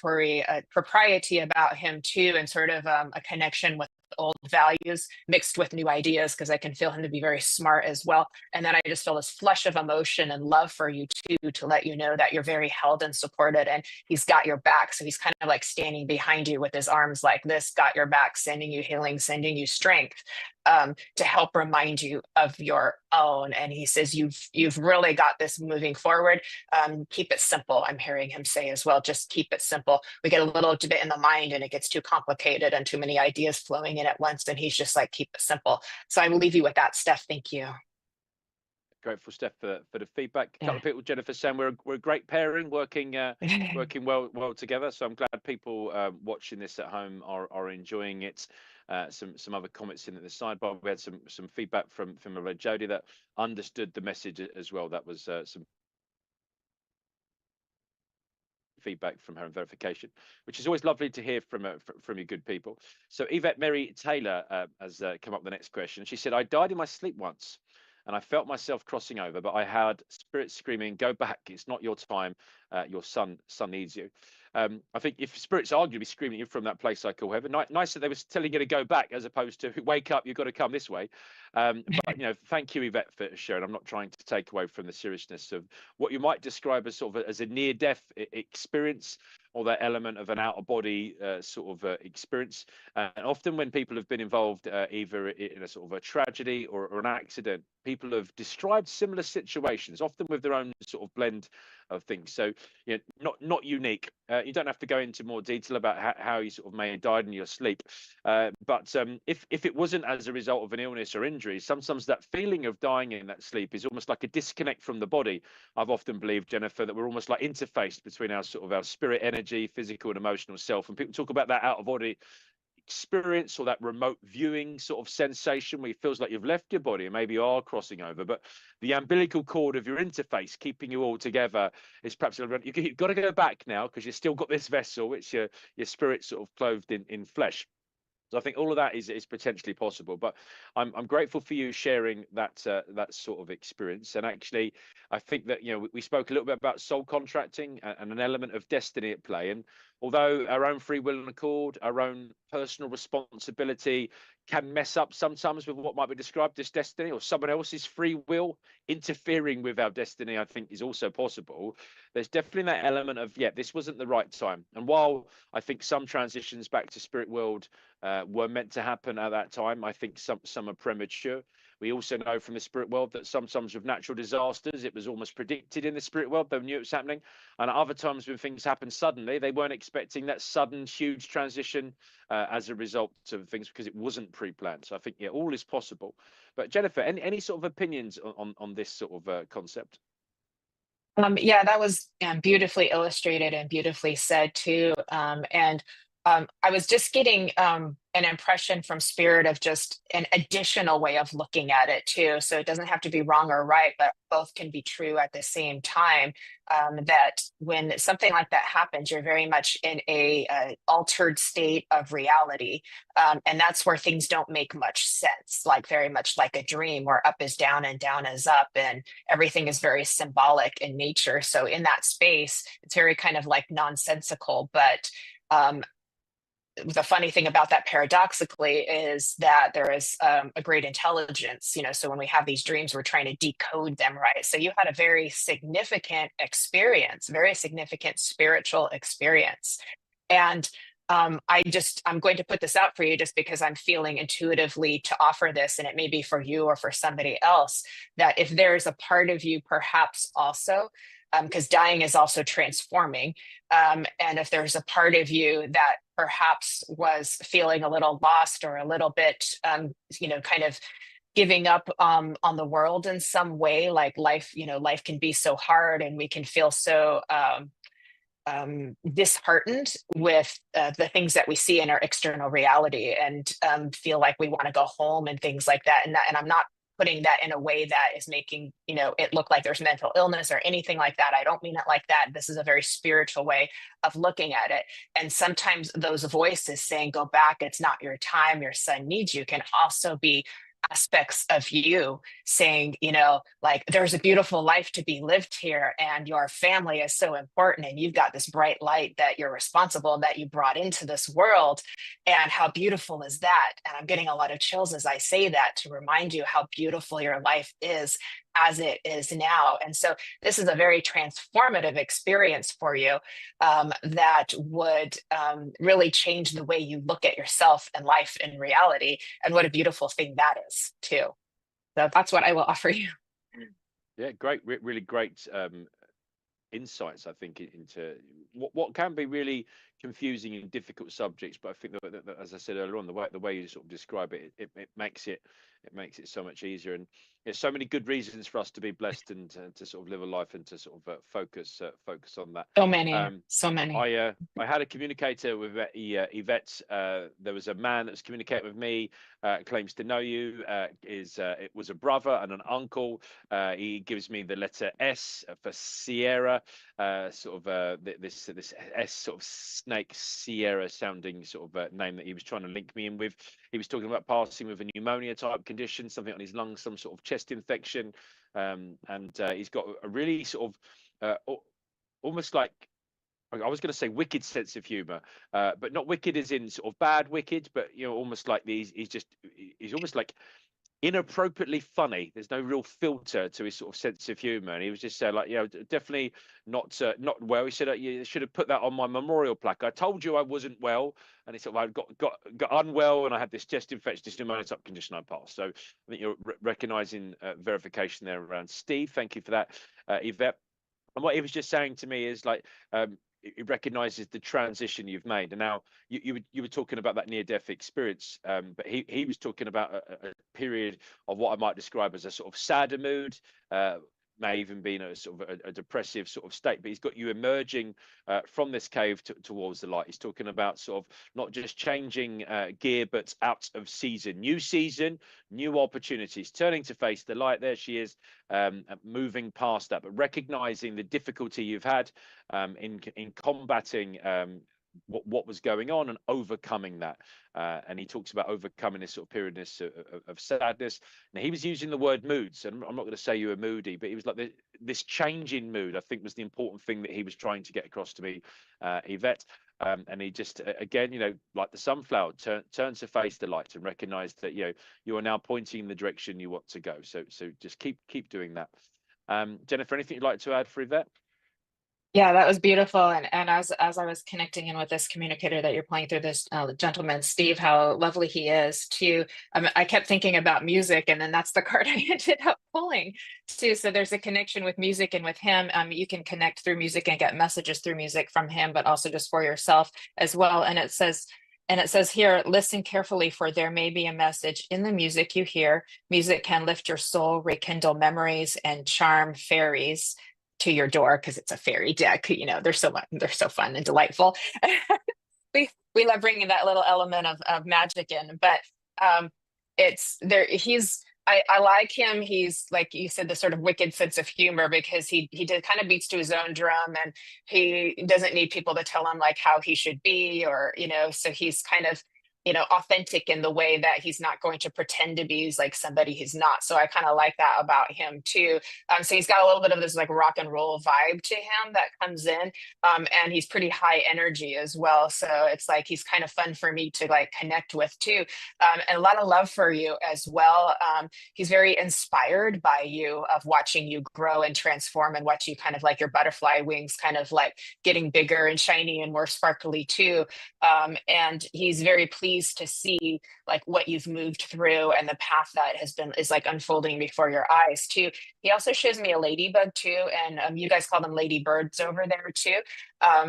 about him too, and sort of a connection with old values mixed with new ideas, because I can feel him to be very smart as well. And then I just feel this flush of emotion and love for you too, to let you know that you're very held and supported, and he's got your back. So he's kind of like standing behind you with his arms like this, got your back, sending you healing, sending you strength, to help remind you of your own. And he says, you've really got this moving forward. Keep it simple. I'm hearing him say as well, just keep it simple. We get a little bit in the mind and it gets too complicated and too many ideas flowing in at once. And he's just like, keep it simple. So I will leave you with that, Steph. Thank you. Grateful, Steph, for the feedback. A couple Yeah. of people, Jennifer, saying we're a great pairing, working well together. So I'm glad people watching this at home are enjoying it. Some other comments in at the sidebar. We had some feedback from Jody that understood the message as well. That was some feedback from her and verification, which is always lovely to hear from you good people. So Yvette Mary Taylor has come up with the next question. She said, I died in my sleep once. and I felt myself crossing over, but I had spirits screaming, "Go back! It's not your time. Your son needs you." I think if spirits arguably screaming at you from that place I call heaven, nice that they was telling you to go back as opposed to wake up, you've got to come this way. But thank you, Yvette, for sharing. I'm not trying to take away from the seriousness of what you might describe as sort of as a near-death experience, or that element of an out-of-body sort of experience. And often when people have been involved either in a sort of a tragedy or an accident, people have described similar situations, often with their own sort of blend of things. So, not unique. You don't have to go into more detail about how you sort of may have died in your sleep. But if it wasn't as a result of an illness or injury, sometimes that feeling of dying in that sleep is almost like a disconnect from the body. I've often believed, Jennifer, that we're almost like interfaced between our sort of our spirit energy, physical and emotional self. And people talk about that out of body experience, or that remote viewing sort of sensation where it feels like you've left your body and maybe you are crossing over, but the umbilical cord of your interface keeping you all together is perhaps you've got to go back now because you've still got this vessel which your spirit sort of clothed in flesh. So I think all of that is potentially possible, but I'm grateful for you sharing that sort of experience. And actually, I think that we spoke a little bit about soul contracting and an element of destiny at play. And although our own free will and accord, our own personal responsibility can mess up sometimes with what might be described as destiny, or someone else's free will interfering with our destiny, I think is also possible. There's definitely that element of, this wasn't the right time. And while I think some transitions back to spirit world were meant to happen at that time, I think some are premature. We also know from the spirit world that sometimes with natural disasters, it was almost predicted in the spirit world. They knew it was happening. And at other times when things happen suddenly, they weren't expecting that sudden, huge transition as a result of things because it wasn't pre-planned. So I think, all is possible. But Jennifer, any sort of opinions on this sort of concept? Yeah, that was beautifully illustrated and beautifully said too. And I was just getting an impression from Spirit of just an additional way of looking at it too. So it doesn't have to be wrong or right, but both can be true at the same time. That when something like that happens, you're very much in a altered state of reality, and that's where things don't make much sense. Like very much like a dream, where up is down and down is up, and everything is very symbolic in nature. So in that space, it's very kind of like nonsensical, but the funny thing about that paradoxically is that there is a great intelligence, so when we have these dreams, we're trying to decode them, right? So you had a very significant experience, very significant spiritual experience. And I'm going to put this out for you just because I'm feeling intuitively to offer this, and it may be for you or for somebody else, that if there's a part of you perhaps also, because dying is also transforming. And if there's a part of you that perhaps was feeling a little lost or a little bit, kind of giving up on the world in some way, like life can be so hard and we can feel so disheartened with the things that we see in our external reality, and feel like we want to go home and things like that. And I'm not putting that in a way that is making it look like there's mental illness or anything like that. I don't mean it like that. This is a very spiritual way of looking at it. And sometimes those voices saying, go back, it's not your time, your son needs you, can also be aspects of you saying, like, there's a beautiful life to be lived here, and your family is so important, and you've got this bright light that you're responsible, that you brought into this world, and how beautiful is that? And I'm getting a lot of chills as I say that, to remind you how beautiful your life is as it is now. And so this is a very transformative experience for you, that would really change the way you look at yourself and life and reality. And what a beautiful thing that is too. So that's what I will offer you. Yeah, great, really great insights, I think, into what can be really confusing and difficult subjects. But I think that, as I said earlier on, the way you sort of describe it makes it so much easier. And there's so many good reasons for us to be blessed and to sort of live a life and to sort of focus on that. So many, Um, so many. I had a communicator with Yvette. There was a man that's communicating with me, claims to know you, it was a brother and an uncle. He gives me the letter S for Sierra, this S sort of Snake Sierra sounding sort of name that he was trying to link me in with. He was talking about passing with a pneumonia type condition, something on his lungs, some sort of chest infection, and he's got a really sort of almost like, I was going to say wicked sense of humor, but not wicked as in sort of bad wicked, but almost like he's almost like inappropriately funny. There's no real filter to his sort of sense of humor, and he was just saying like, definitely not well. He said, you should have put that on my memorial plaque. I told you I wasn't well, and he said, well, I got unwell, and I had this chest infection, this pneumonia type condition I passed. So I think you're recognizing verification there around Steve. Thank you for that, Yvette. And what he was just saying to me is like, it recognizes the transition you've made. And now you were talking about that near-death experience, but he was talking about a period of what I might describe as a sort of sadder mood, may even be in a sort of a depressive sort of state, but he's got you emerging from this cave towards the light. He's talking about sort of not just changing gear, but out of season, new opportunities, turning to face the light. There she is, moving past that, but recognizing the difficulty you've had in combating what was going on and overcoming that. And he talks about overcoming this sort of period of sadness. Now, he was using the word moods, and I'm not going to say you were moody, but he was like this change in mood, I think, was the important thing that he was trying to get across to me, Yvette. And he just, again, like the sunflower, turn to face the light and recognize that you are now pointing in the direction you want to go. So just keep doing that. Jennifer, anything you'd like to add for Yvette? Yeah, that was beautiful. And as I was connecting in with this communicator that you're playing through, this gentleman, Steve, how lovely he is too. I kept thinking about music, and then that's the card I ended up pulling too. So there's a connection with music and with him. You can connect through music and get messages through music from him, but also just for yourself as well. And it says here, listen carefully, for there may be a message in the music you hear. Music can lift your soul, rekindle memories, and charm fairies to your door, because it's a fairy deck. They're so fun and delightful. we love bringing that little element of magic in, but it's there. I like him. He's, like you said, the sort of wicked sense of humor, because he did kind of beats to his own drum, and he doesn't need people to tell him like how he should be, or so he's kind of authentic in the way that he's not going to pretend to be like somebody he's not. So I kind of like that about him too. So he's got a little bit of this like rock and roll vibe to him that comes in, and he's pretty high energy as well. So it's like he's kind of fun for me to like connect with too, and a lot of love for you as well. He's very inspired by you, of watching you grow and transform, and watch you kind of like your butterfly wings kind of like getting bigger and shiny and more sparkly too. And he's very pleased to see like what you've moved through, and the path that is like unfolding before your eyes too. He also shows me a ladybug too, and you guys call them ladybirds over there too,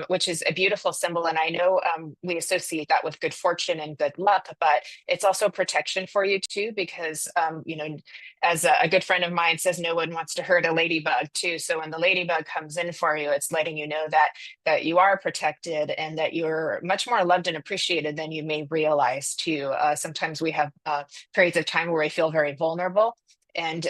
which is a beautiful symbol. And I know we associate that with good fortune and good luck, but it's also protection for you too, because as a good friend of mine says, no one wants to hurt a ladybug too. So when the ladybug comes in for you, it's letting you know that you are protected, and that you're much more loved and appreciated than you may realize too. Sometimes we have periods of time where we feel very vulnerable, and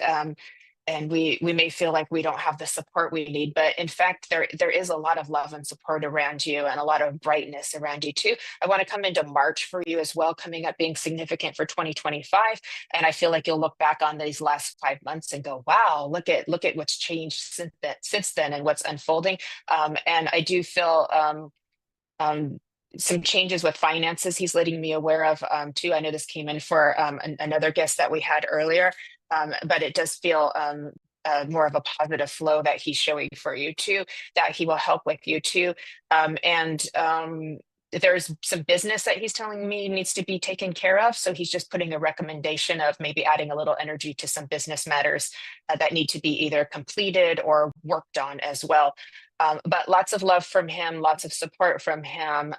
we may feel like we don't have the support we need, but in fact there is a lot of love and support around you, and a lot of brightness around you too. I want to come into March for you as well, coming up being significant for 2025, and I feel like you'll look back on these last 5 months and go, wow, look at what's changed since then and what's unfolding. And I do feel some changes with finances he's letting me aware of too. I know this came in for another guest that we had earlier, but it does feel more of a positive flow that he's showing for you too, that he will help with you too. And there's some business that he's telling me needs to be taken care of. So he's just putting a recommendation of maybe adding a little energy to some business matters that need to be either completed or worked on as well. But lots of love from him, lots of support from him.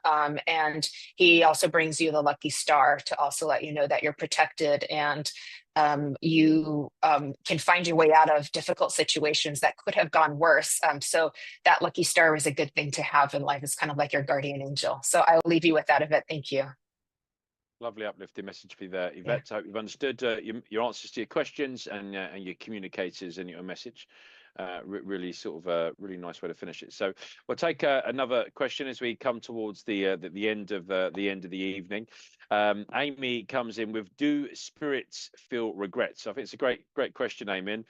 And he also brings you the lucky star to also let you know that you're protected, and you can find your way out of difficult situations that could have gone worse. So that lucky star is a good thing to have in life. It's kind of like your guardian angel. So I'll leave you with that, Yvette. Thank you. Lovely uplifting message for you there, Yvette. I hope you've understood your answers to your questions, and your communicators and your message. Really sort of a really nice way to finish it. So we'll take another question as we come towards the end of the evening. Amy comes in with, do spirits feel regrets? I think it's a great question, Amy. And,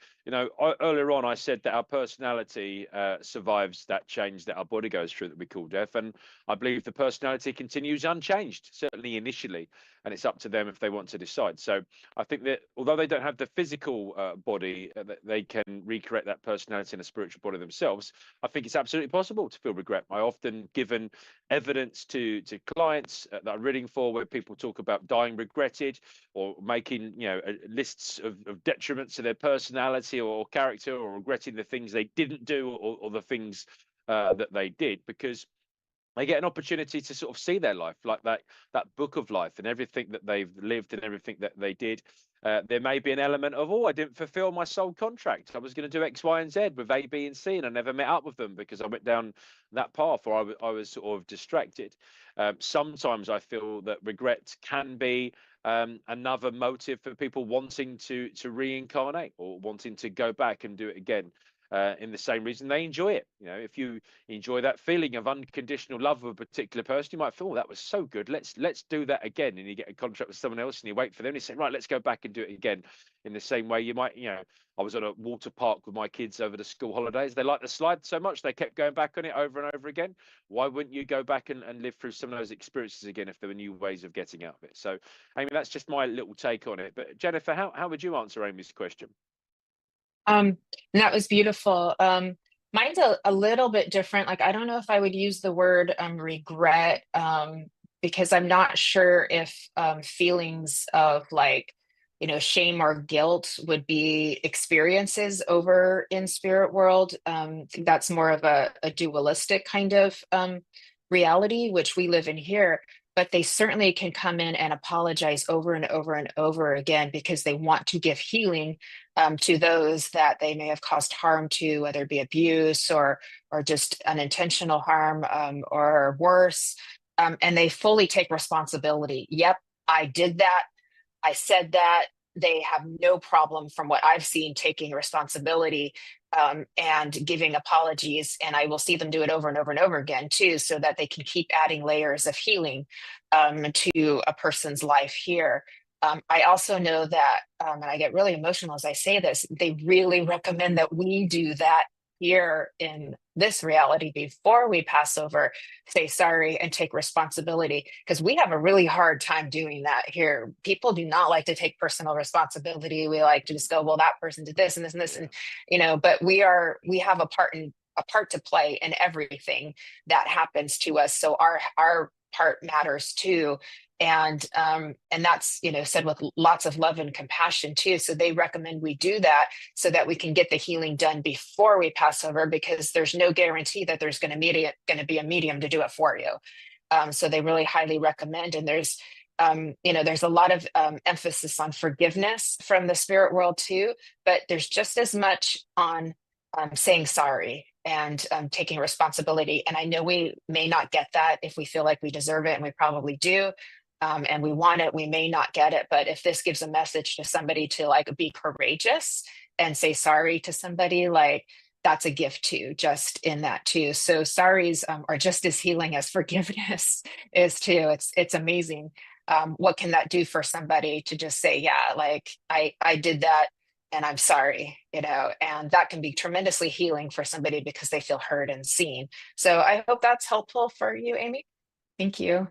earlier on I said that our personality survives that change that our body goes through that we call death, and I believe the personality continues unchanged, certainly initially, and it's up to them if they want to decide. So I think that although they don't have the physical body, they can recreate that personality in a spiritual body themselves. I think it's absolutely possible to feel regret. I often given evidence to clients that I'm reading for, where people talk about dying regretted, or making lists of detriments to their personality or character, or regretting the things they didn't do, or the things that they did, because they get an opportunity to sort of see their life like that book of life, and everything that they've lived and everything that they did. There may be an element of, I didn't fulfill my soul contract. I was going to do X, Y, and Z with A, B, and C, and I never met up with them because I went down that path, or I was sort of distracted. Sometimes I feel that regret can be another motive for people wanting to reincarnate, or wanting to go back and do it again. In the same reason they enjoy it. If you enjoy that feeling of unconditional love of a particular person, you might feel, that was so good. Let's do that again. And you get a contract with someone else, and you wait for them. And you say, right, let's go back and do it again. In the same way, you might, I was at a water park with my kids over the school holidays. They liked the slide so much they kept going back on it over and over again. Why wouldn't you go back and live through some of those experiences again if there were new ways of getting out of it? So, Amy, that's just my little take on it. But Jennifer, how would you answer Amy's question? And that was beautiful. Mine's a little bit different. Like, I don't know if I would use the word regret, because I'm not sure if feelings of like, shame or guilt would be experiences over in spirit world. I think that's more of a dualistic kind of reality, which we live in here. But they certainly can come in and apologize over and over and over again because they want to give healing to those that they may have caused harm to, whether it be abuse or just unintentional harm, or worse. And they fully take responsibility. Yep, I did that. I said that. They have no problem, from what I've seen, taking responsibility and giving apologies. And I will see them do it over and over and over again, too, so that they can keep adding layers of healing to a person's life here. I also know that, and I get really emotional as I say this, they really recommend that we do that here in this reality before we pass over, say sorry and take responsibility, because we have a really hard time doing that here. People do not like to take personal responsibility. We like to just go, well, that person did this and this and this, and but we have a part to play in everything that happens to us. So our part matters too. And that's said with lots of love and compassion too. So they recommend we do that so that we can get the healing done before we pass over, because there's no guarantee that there's going to be a medium to do it for you. So they really highly recommend. And there's there's a lot of emphasis on forgiveness from the spirit world too, but there's just as much on saying sorry and taking responsibility. And I know we may not get that if we feel like we deserve it, and we probably do. And we want it, we may not get it. But if this gives a message to somebody to like be courageous and say sorry to somebody, like that's a gift too, just in that too. So sorries are just as healing as forgiveness is too. It's amazing. What can that do for somebody to just say, yeah, like I did that and I'm sorry, and that can be tremendously healing for somebody because they feel heard and seen. So I hope that's helpful for you, Amy. Thank you.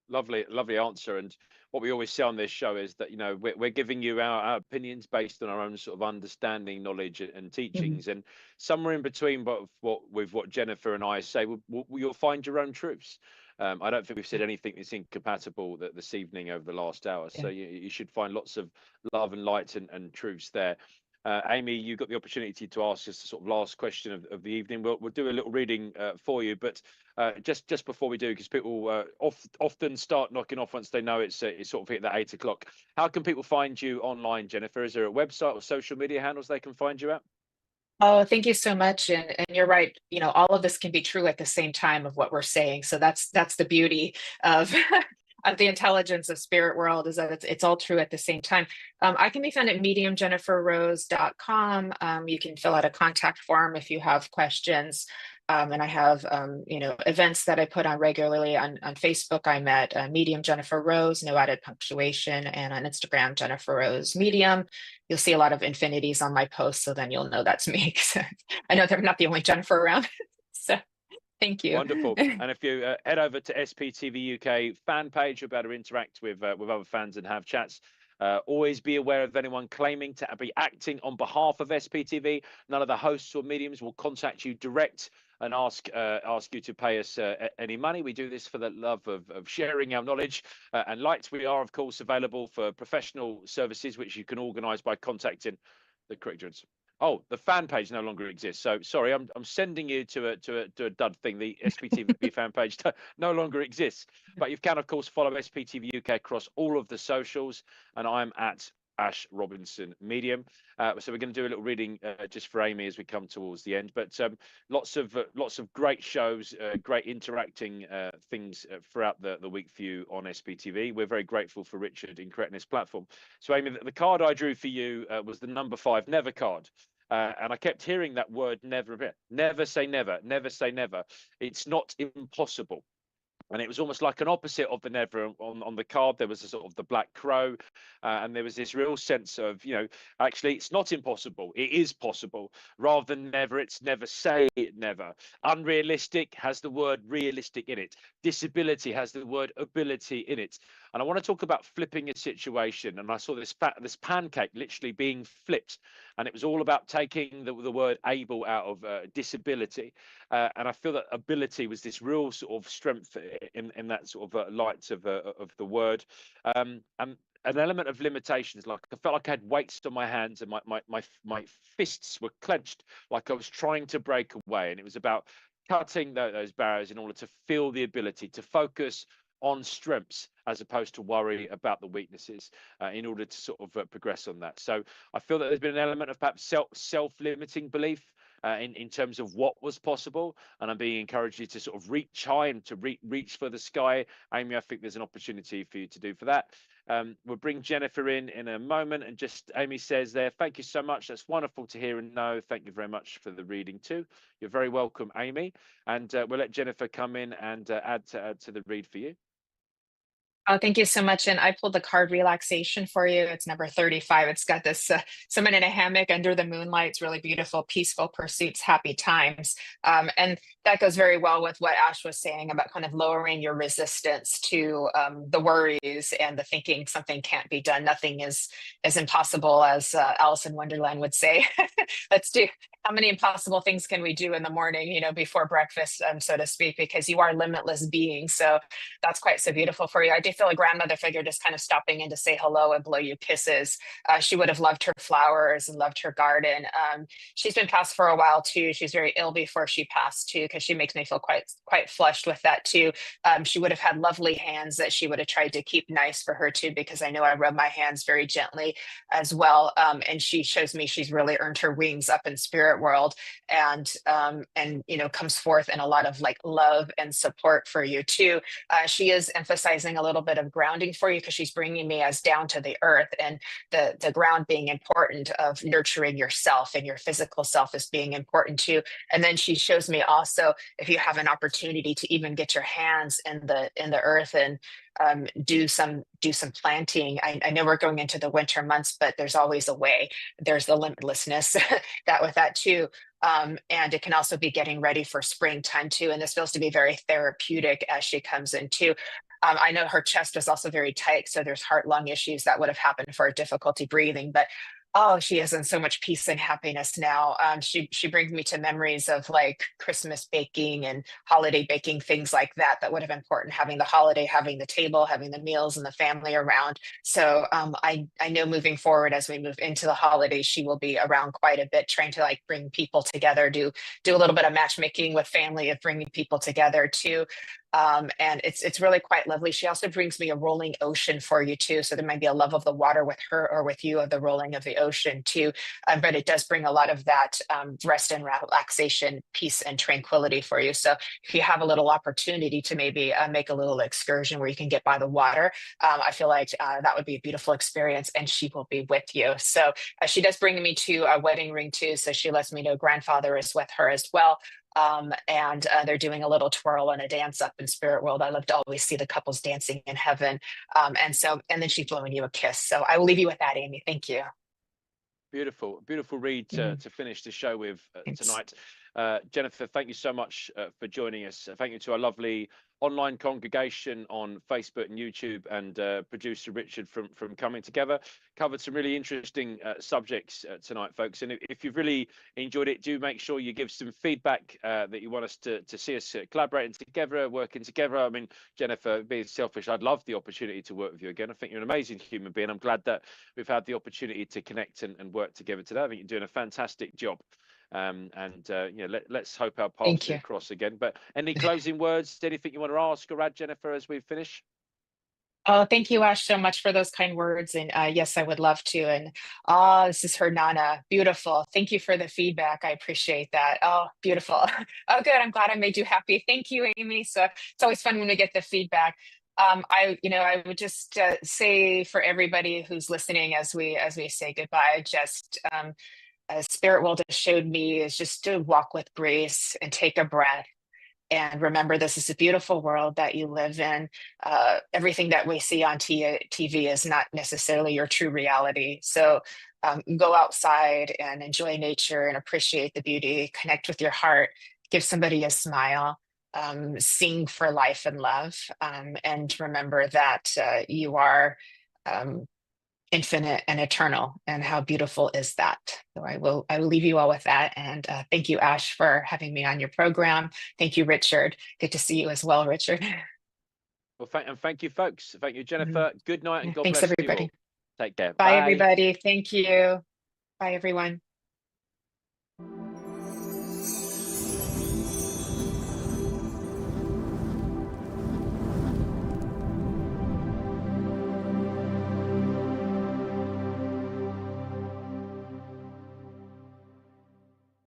Lovely answer. And what we always say on this show is that we're giving you our opinions based on our own sort of understanding, knowledge, and Mhm. teachings, and somewhere in between what Jennifer and I say, you'll find your own truths. I don't think we've said anything that's incompatible this evening over the last hour, so Yeah. you should find lots of love and light and truths there. Amy, you got the opportunity to ask us the sort of last question of the evening. We'll do a little reading for you, but just before we do, because people often start knocking off once they know it's sort of hit that 8 o'clock. How can people find you online, Jennifer? Is there a website or social media handles they can find you at? Oh, thank you so much. And you're right. All of this can be true at the same time of what we're saying. So that's the beauty of the intelligence of spirit world is that it's all true at the same time. I can be found at mediumjenniferrose.com. You can fill out a contact form if you have questions. And I have, events that I put on regularly on Facebook. I'm at Medium Jennifer Rose, no added punctuation, and on Instagram, Jennifer Rose Medium. You'll see a lot of infinities on my posts, so then you'll know that's me. I know that I'm not the only Jennifer around. So thank you. Wonderful. And if you head over to SPTV UK fan page, you'll be able to interact with other fans and have chats. Always be aware of anyone claiming to be acting on behalf of SPTV. None of the hosts or mediums will contact you direct and ask you to pay us any money. We do this for the love of sharing our knowledge and light. We are, of course, available for professional services, which you can organise by contacting the correct address. Oh, the fan page no longer exists. So sorry, I'm sending you to a dud thing. The SPTV fan page no longer exists. But you can, of course, follow SPTV UK across all of the socials, and I'm at Ash Robinson Medium. So we're going to do a little reading just for Amy as we come towards the end. But lots of great shows, great interacting things throughout the week for you on SPTV. We're very grateful for Richard in creating this platform. So Amy, the card I drew for you was the number 5 Never card. And I kept hearing that word never a bit. Never say never, never say never. It's not impossible. And it was almost like an opposite of the never on the card. There was a sort of the black crow, and there was this real sense of, actually it's not impossible. It is possible. Rather than never, it's never say it never. Unrealistic has the word realistic in it. Disability has the word ability in it. And I want to talk about flipping a situation. And I saw this pancake literally being flipped, and it was all about taking the word able out of disability. And I feel that ability was this real sort of strength in that sort of light of the word. And an element of limitations, like I felt like I had weights on my hands and my fists were clenched, like I was trying to break away. And it was about cutting those barriers in order to feel the ability to focus on strengths as opposed to worry about the weaknesses in order to sort of progress on that. So I feel that there's been an element of perhaps self-limiting belief in terms of what was possible, and I'm being encouraged you to sort of reach high and to reach for the sky. Amy, I think there's an opportunity for you to do for that. We'll bring Jennifer in a moment, and just Amy says there, thank you so much. That's wonderful to hear and know. Thank you very much for the reading too. You're very welcome, Amy. And we'll let Jennifer come in and add to the read for you. Oh, thank you so much. And I pulled the card relaxation for you. It's number 35. It's got this someone in a hammock under the moonlight. It's really beautiful, peaceful pursuits, happy times. And that goes very well with what Ash was saying about kind of lowering your resistance to the worries and the thinking something can't be done. Nothing is as impossible as Alice in Wonderland would say. Let's do. How many impossible things can we do in the morning, before breakfast, so to speak, because you are limitless beings. So that's quite so beautiful for you. I do feel a grandmother figure just kind of stopping in to say hello and blow you kisses. She would have loved her flowers and loved her garden. She's been passed for a while too. She's very ill before she passed too, because she makes me feel quite flushed with that too. She would have had lovely hands that she would have tried to keep nice for her too, because I know I rub my hands very gently as well. And she shows me she's really earned her wings up in spirit world, and comes forth in a lot of like love and support for you too. She is emphasizing a little bit of grounding for you, because she's bringing me as down to the earth, and the ground being important, of nurturing yourself, and your physical self is being important too. And then she shows me also, if you have an opportunity to even get your hands in the earth and do some planting. I know we're going into the winter months, but there's always a way. There's the limitlessness that with that too. And it can also be getting ready for springtime too. And this feels to be very therapeutic as she comes in too. I know her chest was also very tight, so there's heart-lung issues that would have happened for difficulty breathing, but she is in so much peace and happiness now. She brings me to memories of like Christmas baking and holiday baking, things like that would have been important, having the holiday, having the table, having the meals and the family around. So I know moving forward, as we move into the holidays, she will be around quite a bit, trying to like bring people together, do a little bit of matchmaking with family, of bringing people together too. And it's really quite lovely. She also brings me a rolling ocean for you too. So there might be a love of the water with her or with you of the rolling of the ocean too. But it does bring a lot of that rest and relaxation, peace and tranquility for you. So if you have a little opportunity to maybe make a little excursion where you can get by the water, I feel like that would be a beautiful experience, and she will be with you. So she does bring me to a wedding ring too. So she lets me know grandfather is with her as well. And they're doing a little twirl and a dance up in spirit world. I love to always see the couples dancing in heaven. And then she's blowing you a kiss. So I will leave you with that, Amy. Thank you. Beautiful, beautiful read to finish the show with Thanks. tonight. Jennifer, thank you so much for joining us. Thank you to our lovely online congregation on Facebook and YouTube, and producer Richard from coming together. Covered some really interesting subjects tonight, folks. And if you've really enjoyed it, do make sure you give some feedback that you want us to see us collaborating together, working together. I mean, Jennifer, being selfish, I'd love the opportunity to work with you again. I think you're an amazing human being. I'm glad that we've had the opportunity to connect and work together today. I think you're doing a fantastic job. Let's hope our paths Thank do you. cross again. But any closing words, anything you want to ask or add, Jennifer, as we finish? Oh, thank you, Ash, so much for those kind words. And yes, I would love to. And this is Hernana. Beautiful. Thank you for the feedback. I appreciate that. Oh, beautiful. Oh, good. I'm glad I made you happy. Thank you, Amy. So it's always fun when we get the feedback. I would just say for everybody who's listening as we say goodbye, just Spirit World has showed me is just to walk with grace and take a breath and remember this is a beautiful world that you live in. Everything that we see on TV is not necessarily your true reality. So go outside and enjoy nature and appreciate the beauty, connect with your heart, give somebody a smile, sing for life and love, and remember that you are infinite and eternal, and how beautiful is that. So I will leave you all with that, and thank you, Ash, for having me on your program. Thank you, Richard. Good to see you as well, Richard. Well, thank you, folks. Thank you, Jennifer. Good night, and God Thanks, bless you all. everybody. Take care. Bye, Bye. everybody. Thank you. Bye, everyone.